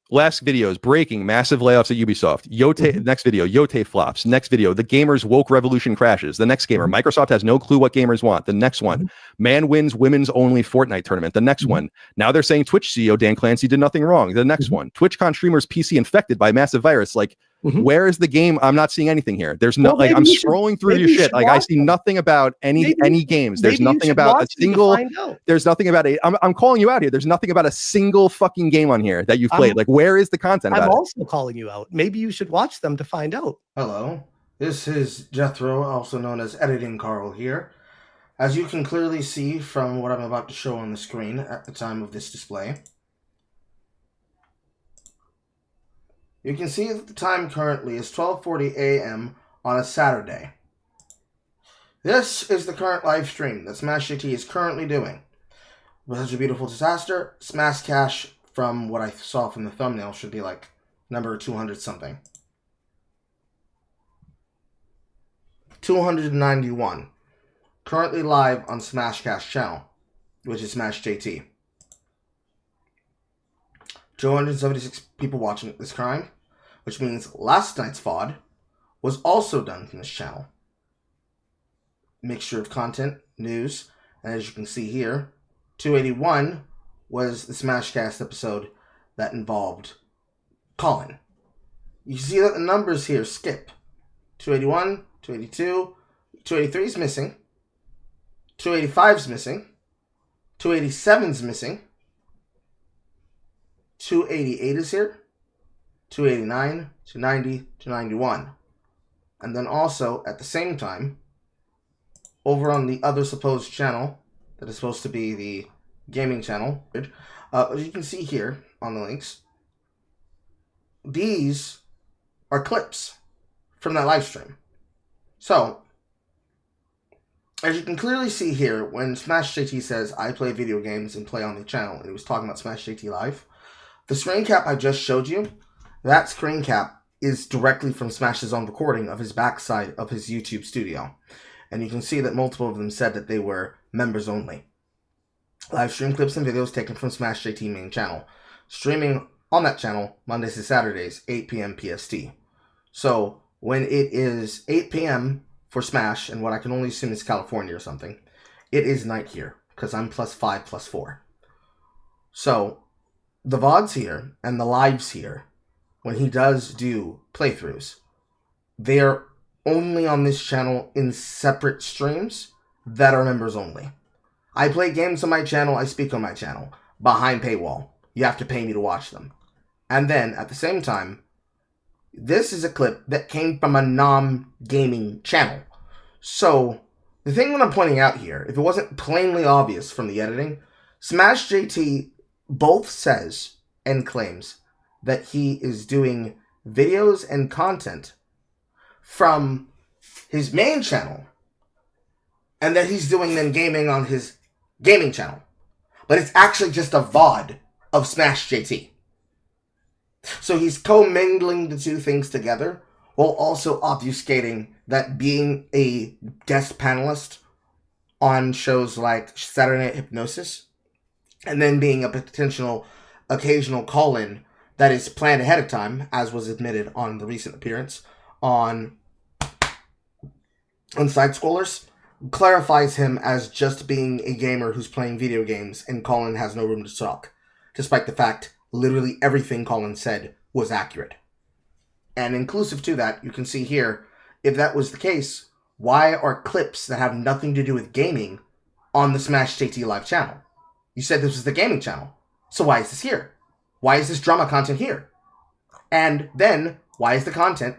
Last videos, breaking, massive layoffs at Ubisoft. Yotei, next video, Yotei flops. Next video, the gamers woke revolution crashes. The next gamer, Microsoft has no clue what gamers want. The next one, man wins women's only Fortnite tournament. The next one, now they're saying Twitch CEO Dan Clancy did nothing wrong. The next one, TwitchCon streamers PC infected by massive virus. Like, where is the game? I'm not seeing anything here. There's no, like, I'm scrolling through your shit. Like, I see nothing about any games. There's nothing about a single, there's nothing about I'm calling you out here. There's nothing about a single fucking game on here that you've played. Like, where is the content about I'm also calling you out. Maybe you should watch them to find out. Hello, this is Jethro, also known as Editing Carl here. As you can clearly see from what I'm about to show on the screen at the time of this display, you can see that the time currently is 12:40 a.m. on a Saturday. This is the current live stream that Smash JT is currently doing. With such a beautiful disaster, Smash Cash, from what I saw from the thumbnail, should be like number 200 something. 291. Currently live on Smash Cash channel, which is Smash JT. 276 people watching this crime, which means last night's VOD was also done from this channel. Mixture of content, news, and as you can see here, 281 was the Smashcast episode that involved Colin. You see that the numbers here skip. 281, 282, 283 is missing, 285 is missing, 287's missing. 288 is here. 289, 290, 291. And then also, at the same time, over on the other supposed channel, that is supposed to be the gaming channel, as you can see here on the links, these are clips from that live stream. So, as you can clearly see here, when Smash JT says, I play video games and play on the channel, and he was talking about Smash JT Live, the screen cap I just showed you, that screen cap is directly from Smash's own recording of his backside of his YouTube studio. And you can see that multiple of them said that they were members only. Live stream clips and videos taken from Smash JT main channel. Streaming on that channel Mondays to Saturdays, 8 p.m. PST. So, when it is 8 p.m. for Smash, and what I can only assume is California or something, it is night here, because I'm +5, +4. So, the VODs here, and the lives here, when he does do playthroughs, they're only on this channel in separate streams that are members only. I play games on my channel, I speak on my channel, behind paywall. You have to pay me to watch them. And then, at the same time, this is a clip that came from a non-gaming channel. So, the thing that I'm pointing out here, if it wasn't plainly obvious from the editing, Smash JT both says and claims that he is doing videos and content from his main channel, and that he's doing then gaming on his gaming channel. But it's actually just a VOD of Smash JT. So he's commingling the two things together, while also obfuscating that being a guest panelist on shows like Saturday Night Hypnosis, and then being a potential occasional call-in that is planned ahead of time, as was admitted on the recent appearance on Side Scrollers, clarifies him as just being a gamer who's playing video games, and Colin has no room to talk, despite the fact literally everything Colin said was accurate. And inclusive to that, you can see here, if that was the case, why are clips that have nothing to do with gaming on the Smash JT Live channel? You said this was the gaming channel, so why is this here? Why is this drama content here? And then, why is the content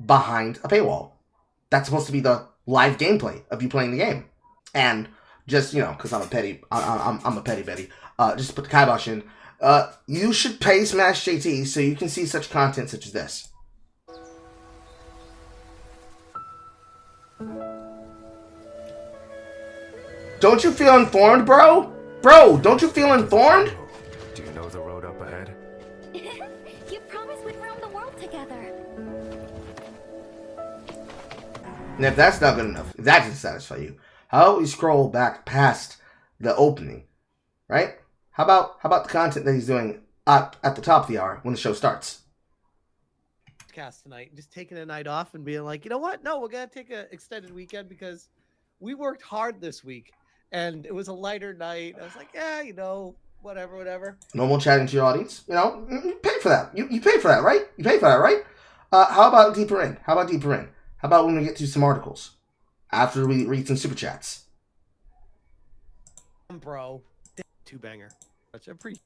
behind a paywall? That's supposed to be the live gameplay of you playing the game. And just, you know, because I'm a petty Betty, just to put the kibosh in, you should pay Smash JT so you can see such content such as this. Don't you feel informed, bro? Bro, don't you feel informed? Do you know the road up ahead? You promised we'd roam the world together. And if that's not good enough, if that doesn't satisfy you, how about we scroll back past the opening, right? How about the content that he's doing at the top of the hour when the show starts? Cast tonight, just taking a night off and being like, you know what? No, we're gonna take an extended weekend because we worked hard this week and it was a lighter night. I was like, yeah, you know, whatever. Normal chatting to your audience, you know, you pay for that. You pay for that, right? You pay for that, right? How about deeper in? How about when we get to some articles after we read some super chats? Bro, two banger. I appreciate.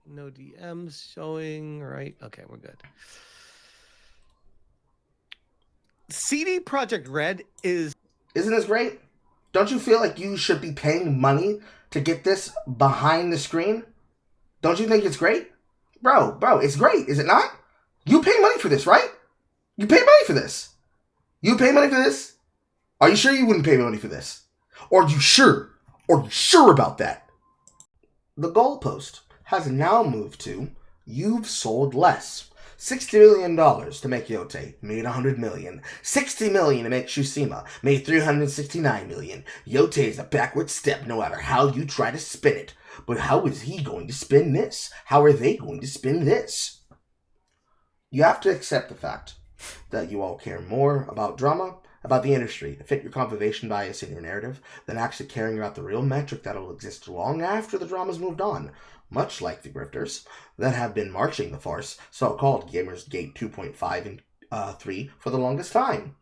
No DMs showing, right? Okay, we're good. CD Projekt Red isn't this great? Don't you feel like you should be paying money to get this behind the screen? Don't you think it's great? Bro, it's great, is it not? You pay money for this, right? You pay money for this. You pay money for this? Are you sure you wouldn't pay money for this? Or are you sure? Are you sure about that? The goalpost has now moved to you've sold less. $60 million to make Yotei, made $100 million. $60 million to make Shushima, made $369 million. Yotei is a backward step no matter how you try to spin it. But how is he going to spin this? How are they going to spin this? You have to accept the fact that you all care more about drama, about the industry, to fit your confirmation bias in your narrative, than actually caring about the real metric that will exist long after the drama's moved on. Much like the Grifters that have been marching the farce, so-called Gamers Gate 2.5 and 3 for the longest time.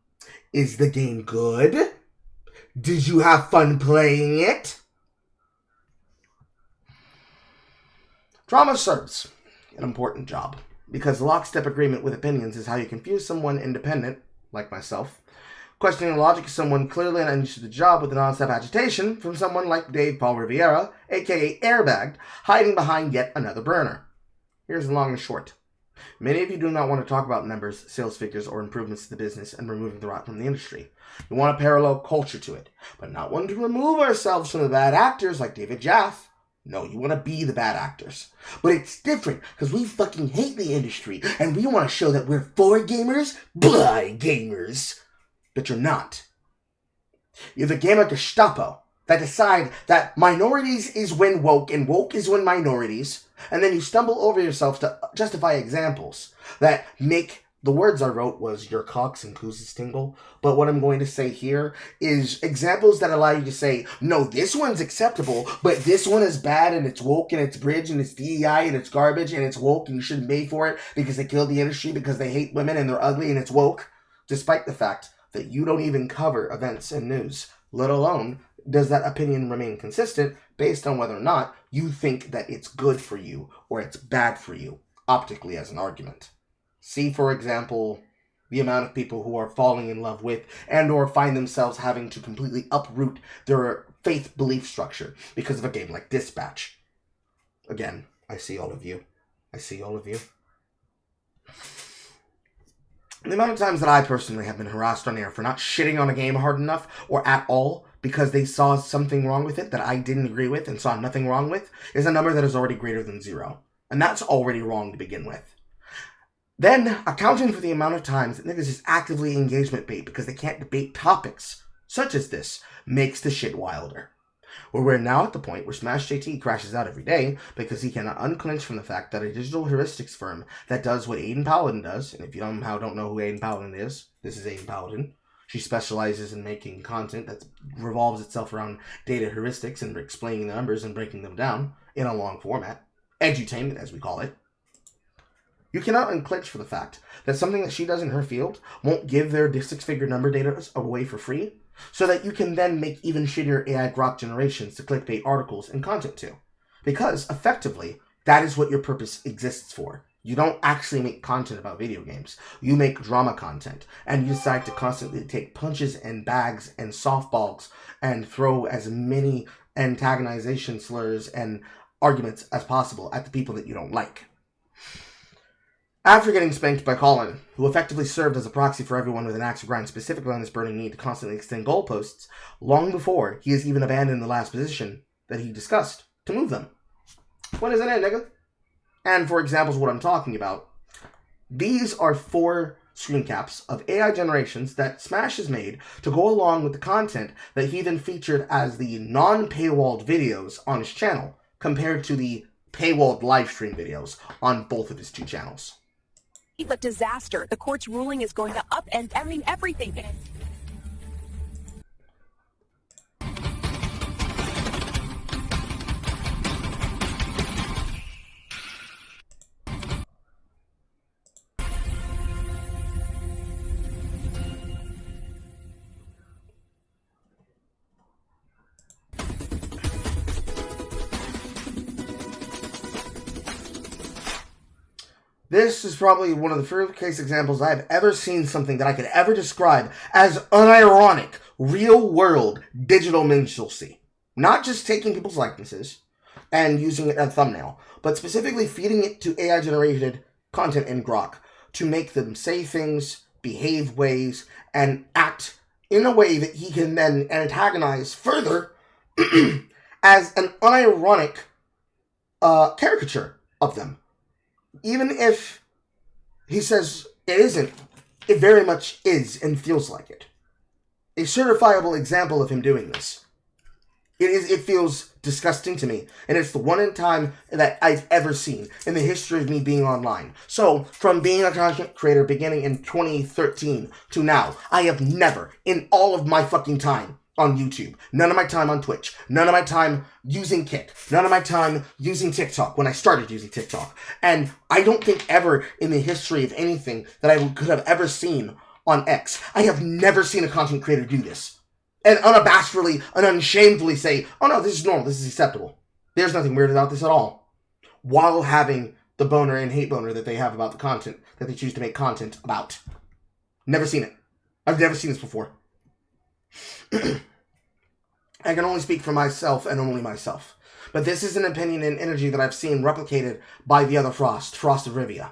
Is the game good? Did you have fun playing it? Drama serves an important job, because lockstep agreement with opinions is how you confuse someone independent, like myself, questioning the logic of someone clearly unused to the job with the non-stop agitation from someone like Dave Paul Riviera, aka Airbagged, hiding behind yet another burner. Here's the long and short. Many of you do not want to talk about numbers, sales figures, or improvements to the business and removing the rot from the industry. You want a parallel culture to it, but not one to remove ourselves from the bad actors like David Jaff. No, you want to be the bad actors. But it's different, because we fucking hate the industry, and we want to show that we're for gamers, by gamers. But you're not. You're the gamer Gestapo that decide that minorities is when woke, and woke is when minorities, and then you stumble over yourself to justify examples that make... The words I wrote was your cocks and coozes tingle, but what I'm going to say here is examples that allow you to say, no, this one's acceptable, but this one is bad and it's woke and it's bridge and it's DEI and it's garbage and it's woke and you shouldn't pay for it because they killed the industry because they hate women and they're ugly and it's woke, despite the fact that you don't even cover events and news, let alone does that opinion remain consistent based on whether or not you think that it's good for you or it's bad for you, optically as an argument. See, for example, the amount of people who are falling in love with and or find themselves having to completely uproot their faith belief structure because of a game like Dispatch. Again, I see all of you. I see all of you. The amount of times that I personally have been harassed on air for not shitting on a game hard enough or at all because they saw something wrong with it that I didn't agree with and saw nothing wrong with is a number that is already greater than 0. And that's already wrong to begin with. Then, accounting for the amount of times that niggas just actively engagement bait because they can't debate topics, such as this, makes the shit wilder. Where we're now at the point where Smash JT crashes out every day because he cannot unclench from the fact that a digital heuristics firm that does what Aiden Paladin does, and if you somehow don't know who Aiden Paladin is, this is Aiden Paladin. She specializes in making content that revolves itself around data heuristics and explaining the numbers and breaking them down in a long format. Edutainment, as we call it. You cannot unclench for the fact that something that she does in her field won't give their 6-figure number data away for free, so that you can then make even shittier AI grok generations to clickbait articles and content to. Because, effectively, that is what your purpose exists for. You don't actually make content about video games. You make drama content, and you decide to constantly take punches and bags and softballs and throw as many antagonization slurs and arguments as possible at the people that you don't like. After getting spanked by Colin, who effectively served as a proxy for everyone with an axe to grind specifically on this burning need to constantly extend goalposts, long before he has even abandoned the last position that he discussed to move them. When is it in, nigga? And for examples of what I'm talking about, these are 4 screen caps of AI generations that Smash has made to go along with the content that he then featured as the non-paywalled videos on his channel, compared to the paywalled live stream videos on both of his 2 channels. A disaster. The court's ruling is going to upend everything. This is probably one of the first case examples I've ever seen something that I could ever describe as unironic, real-world digital minstrelsy. Not just taking people's likenesses and using it as a thumbnail, but specifically feeding it to AI-generated content in Grok to make them say things, behave ways, and act in a way that he can then antagonize further as an unironic caricature of them. Even if he says it isn't, it very much is and feels like it. A certifiable example of him doing this. It feels disgusting to me, and it's the one in time that I've ever seen in the history of me being online. So, from being a content creator beginning in 2013 to now, I have never, in all of my fucking time on YouTube, none of my time on Twitch, none of my time using Kick, none of my time using TikTok when I started using TikTok, and I don't think ever in the history of anything that I could have ever seen on X, I have never seen a content creator do this. And unabashedly and unshamedly say, oh no, this is normal, this is acceptable. There's nothing weird about this at all. while having the boner and hate boner that they have about the content that they choose to make content about. Never seen it. I've never seen this before. I can only speak for myself and only myself. But this is an opinion and energy that I've seen replicated by the other Frost of Rivia.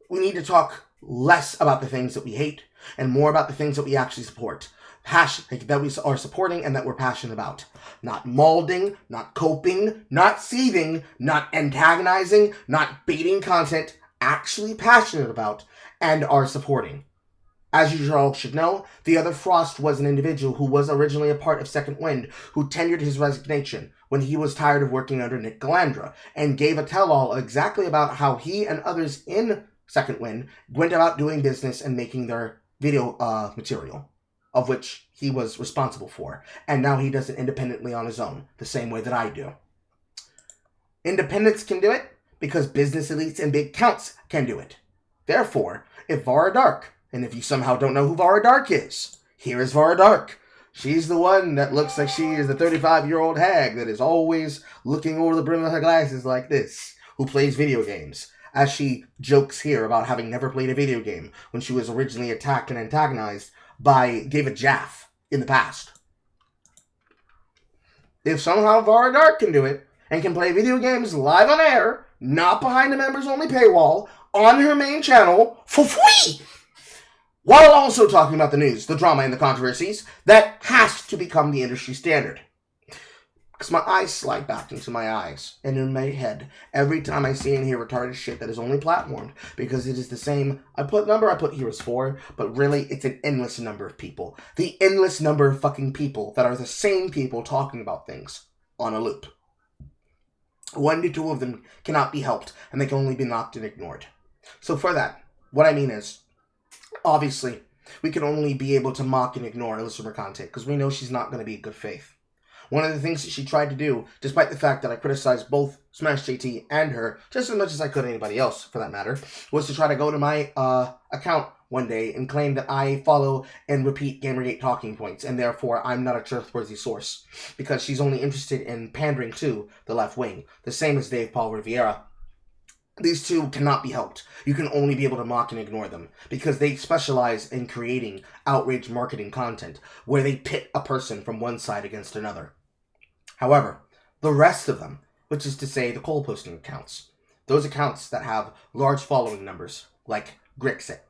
We need to talk less about the things that we hate and more about the things that we actually support. That we are supporting and that we're passionate about. Not molding, not coping, not seething, not antagonizing, not baiting content, actually passionate about and are supporting. As you all should know, the other Frost was an individual who was originally a part of Second Wind, who tendered his resignation when he was tired of working under Nick Galandra, and gave a tell-all exactly about how he and others in Second Wind went about doing business and making their video material, of which he was responsible for. And now he does it independently on his own, the same way that I do. Independents can do it because business elites and big counts can do it. Therefore, if Vara Dark, and if you somehow don't know who Vara Dark is, here is Vara Dark. She's the one that looks like she is the 35-year-old hag that is always looking over the brim of her glasses like this, who plays video games, as she jokes here about having never played a video game when she was originally attacked and antagonized by David Jaff in the past. If somehow Vara Dark can do it, and can play video games live on air, not behind a members-only paywall, on her main channel, for free, while also talking about the news, the drama, and the controversies, that has to become the industry standard. Because my eyes slide back into my eyes and in my head every time I see and hear retarded shit that is only platformed, because it is the same. I put here as 4, but really it's an endless number of people. The endless number of fucking people that are the same people talking about things on a loop. 1 to 2 of them cannot be helped, and they can only be knocked and ignored. So for that, what I mean is, obviously, we can only be able to mock and ignore listener content, because we know she's not going to be in good faith. One of the things that she tried to do, despite the fact that I criticized both Smash JT and her, just as much as I could anybody else, for that matter, was to try to go to my account one day and claim that I follow and repeat Gamergate talking points, and therefore I'm not a trustworthy source, because she's only interested in pandering to the left wing, the same as Dave Paul Rivera. These two cannot be helped. You can only be able to mock and ignore them, because they specialize in creating outrage marketing content, where they pit a person from one side against another. However, the rest of them, which is to say the coal posting accounts, those accounts that have large following numbers, like Grixit,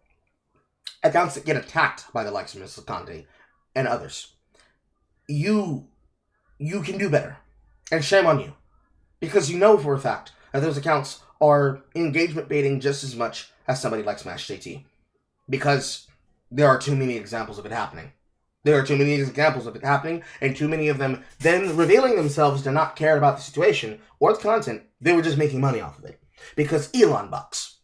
accounts that get attacked by the likes of Mrs. Conde and others, you can do better. And shame on you. Because you know for a fact that those accounts are engagement baiting just as much as somebody like Smash JT. Because there are too many examples of it happening. There are too many examples of it happening, and too many of them then revealing themselves to not care about the situation or the content. They were just making money off of it. Because Elon bucks.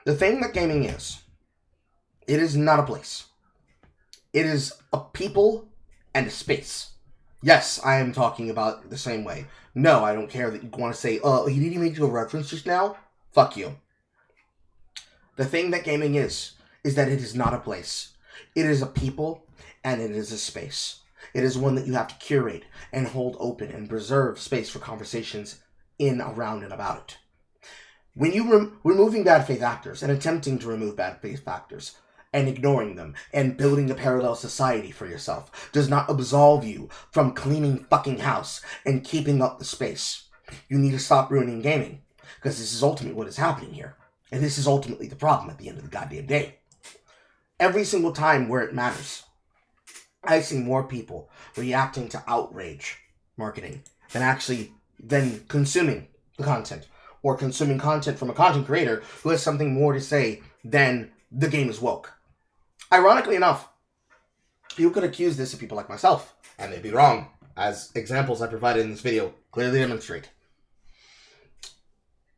The thing that gaming is, it is not a place. It is a people and a space. Yes, I am talking about the same way. No, I don't care that you want to say, oh, he didn't make a reference just now. Fuck you. The thing that gaming is that it is not a place. It is a people, and it is a space. It is one that you have to curate and hold open and preserve space for conversations in, around, and about it. When you removing bad faith actors and attempting to remove bad faith actors and ignoring them and building a parallel society for yourself does not absolve you from cleaning fucking house and keeping up the space. You need to stop ruining gaming, because this is ultimately what is happening here. And this is ultimately the problem at the end of the goddamn day. Every single time where it matters, I see more people reacting to outrage marketing than consuming the content, or consuming content from a content creator who has something more to say than the game is woke. Ironically enough, you could accuse this of people like myself, and they'd be wrong, as examples I provided in this video clearly demonstrate.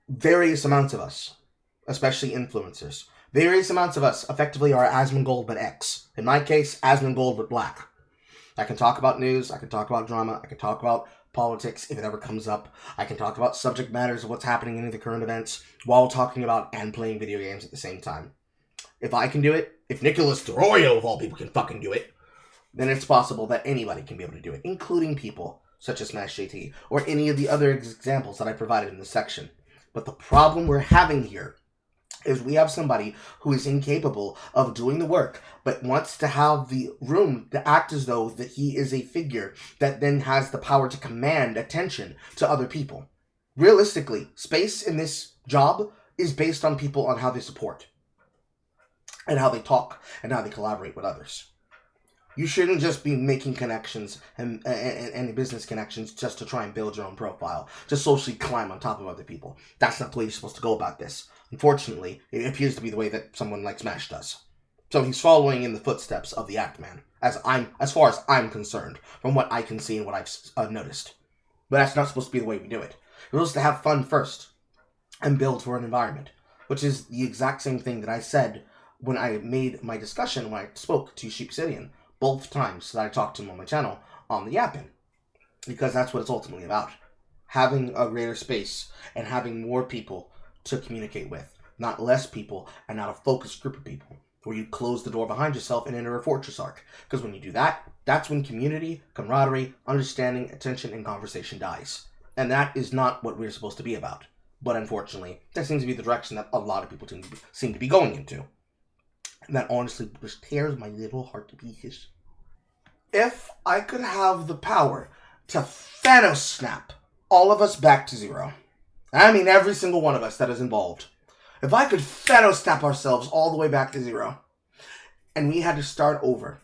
Various amounts of us, especially influencers, various amounts of us effectively are Asmongold but X. In my case, Asmongold but black. I can talk about news, I can talk about drama, I can talk about politics if it ever comes up. I can talk about subject matters of what's happening in the current events while talking about and playing video games at the same time. If I can do it, if Nicholas DeRoyo of all people can fucking do it, then it's possible that anybody can be able to do it, including people such as Smash JT, or any of the other examples that I provided in this section. But the problem we're having here is we have somebody who is incapable of doing the work, but wants to have the room to act as though that he is a figure that then has the power to command attention to other people. Realistically, space in this job is based on people on how they support, and how they talk, and how they collaborate with others. You shouldn't just be making connections and business connections just to try and build your own profile, just socially climb on top of other people. That's not the way you're supposed to go about this. Unfortunately, it appears to be the way that someone like Smash does. So he's following in the footsteps of the Act Man, as far as I'm concerned, from what I can see and what I've noticed. But that's not supposed to be the way we do it. We're supposed to have fun first, and build for an environment, which is the exact same thing that I said when I made my discussion when I spoke to Sheepsidian, both times that I talked to him on my channel on the Yappin', because that's what it's ultimately about. Having a greater space and having more people to communicate with, not less people and not a focused group of people, where you close the door behind yourself and enter a fortress arc. Because when you do that, that's when community, camaraderie, understanding, attention, and conversation dies. And that is not what we're supposed to be about. But unfortunately, that seems to be the direction that a lot of people seem to be going into. And that honestly just tears my little heart to pieces. If I could have the power to Thanos snap all of us back to zero, I mean every single one of us that is involved, if I could Thanos snap ourselves all the way back to zero, and we had to start over,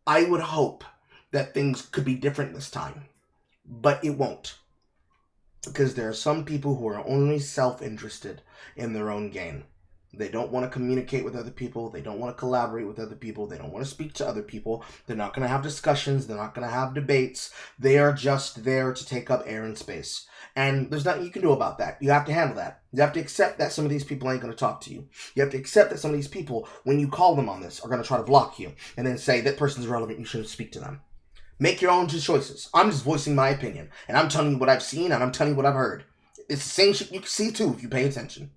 I would hope that things could be different this time. But it won't. Because there are some people who are only self-interested in their own gain. They don't want to communicate with other people. They don't want to collaborate with other people. They don't want to speak to other people. They're not going to have discussions. They're not going to have debates. They are just there to take up air and space. And there's nothing you can do about that. You have to handle that. You have to accept that some of these people ain't going to talk to you. You have to accept that some of these people, when you call them on this, are going to try to block you and then say that person's irrelevant. You shouldn't speak to them. Make your own choices. I'm just voicing my opinion. And I'm telling you what I've seen and I'm telling you what I've heard. It's the same shit you can see too if you pay attention.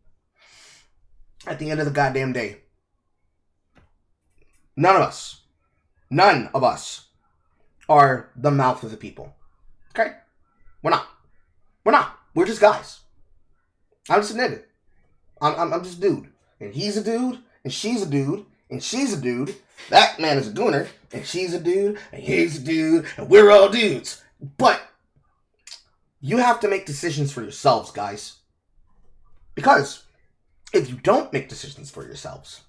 At the end of the goddamn day, none of us are the mouth of the people. Okay? We're not. We're just guys. I'm just a nigga. I'm just a dude. And he's a dude, and she's a dude, and she's a dude. That man is a gooner, and she's a dude, and he's a dude, and we're all dudes. But you have to make decisions for yourselves, guys. Because if you don't make decisions for yourselves,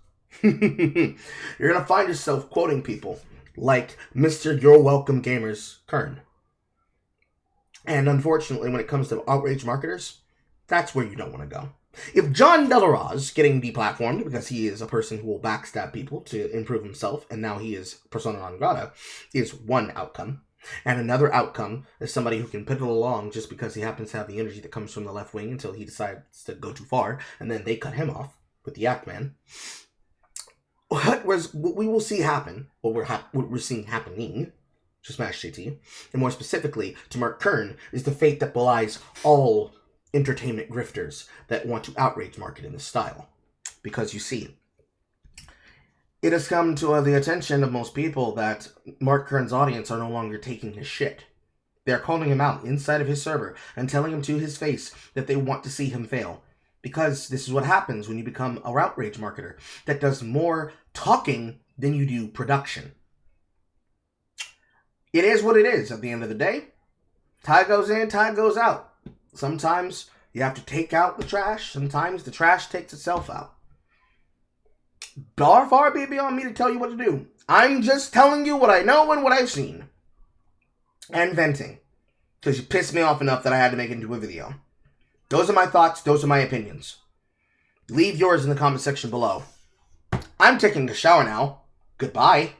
you're going to find yourself quoting people like Mr. You're Welcome Gamers Kern. And unfortunately, when it comes to outrage marketers, that's where you don't want to go. If John Delaraz getting deplatformed because he is a person who will backstab people to improve himself, and now he is persona non grata, is one outcome. And another outcome is somebody who can piddle along just because he happens to have the energy that comes from the left wing until he decides to go too far, and then they cut him off with the Act Man. What we will see happen, what we're seeing happening to Smash JT, and more specifically to Mark Kern, is the fate that belies all entertainment grifters that want to outrage market in this style. Because you see, it has come to the attention of most people that Mark Kern's audience are no longer taking his shit. They're calling him out inside of his server and telling him to his face that they want to see him fail. Because this is what happens when you become a outrage marketer that does more talking than you do production. It is what it is at the end of the day. Tide goes in, tide goes out. Sometimes you have to take out the trash. Sometimes the trash takes itself out. Far be it beyond me to tell you what to do. I'm just telling you what I know and what I've seen. And venting. Because you pissed me off enough that I had to make it into a video. Those are my thoughts. Those are my opinions. Leave yours in the comment section below. I'm taking a shower now. Goodbye.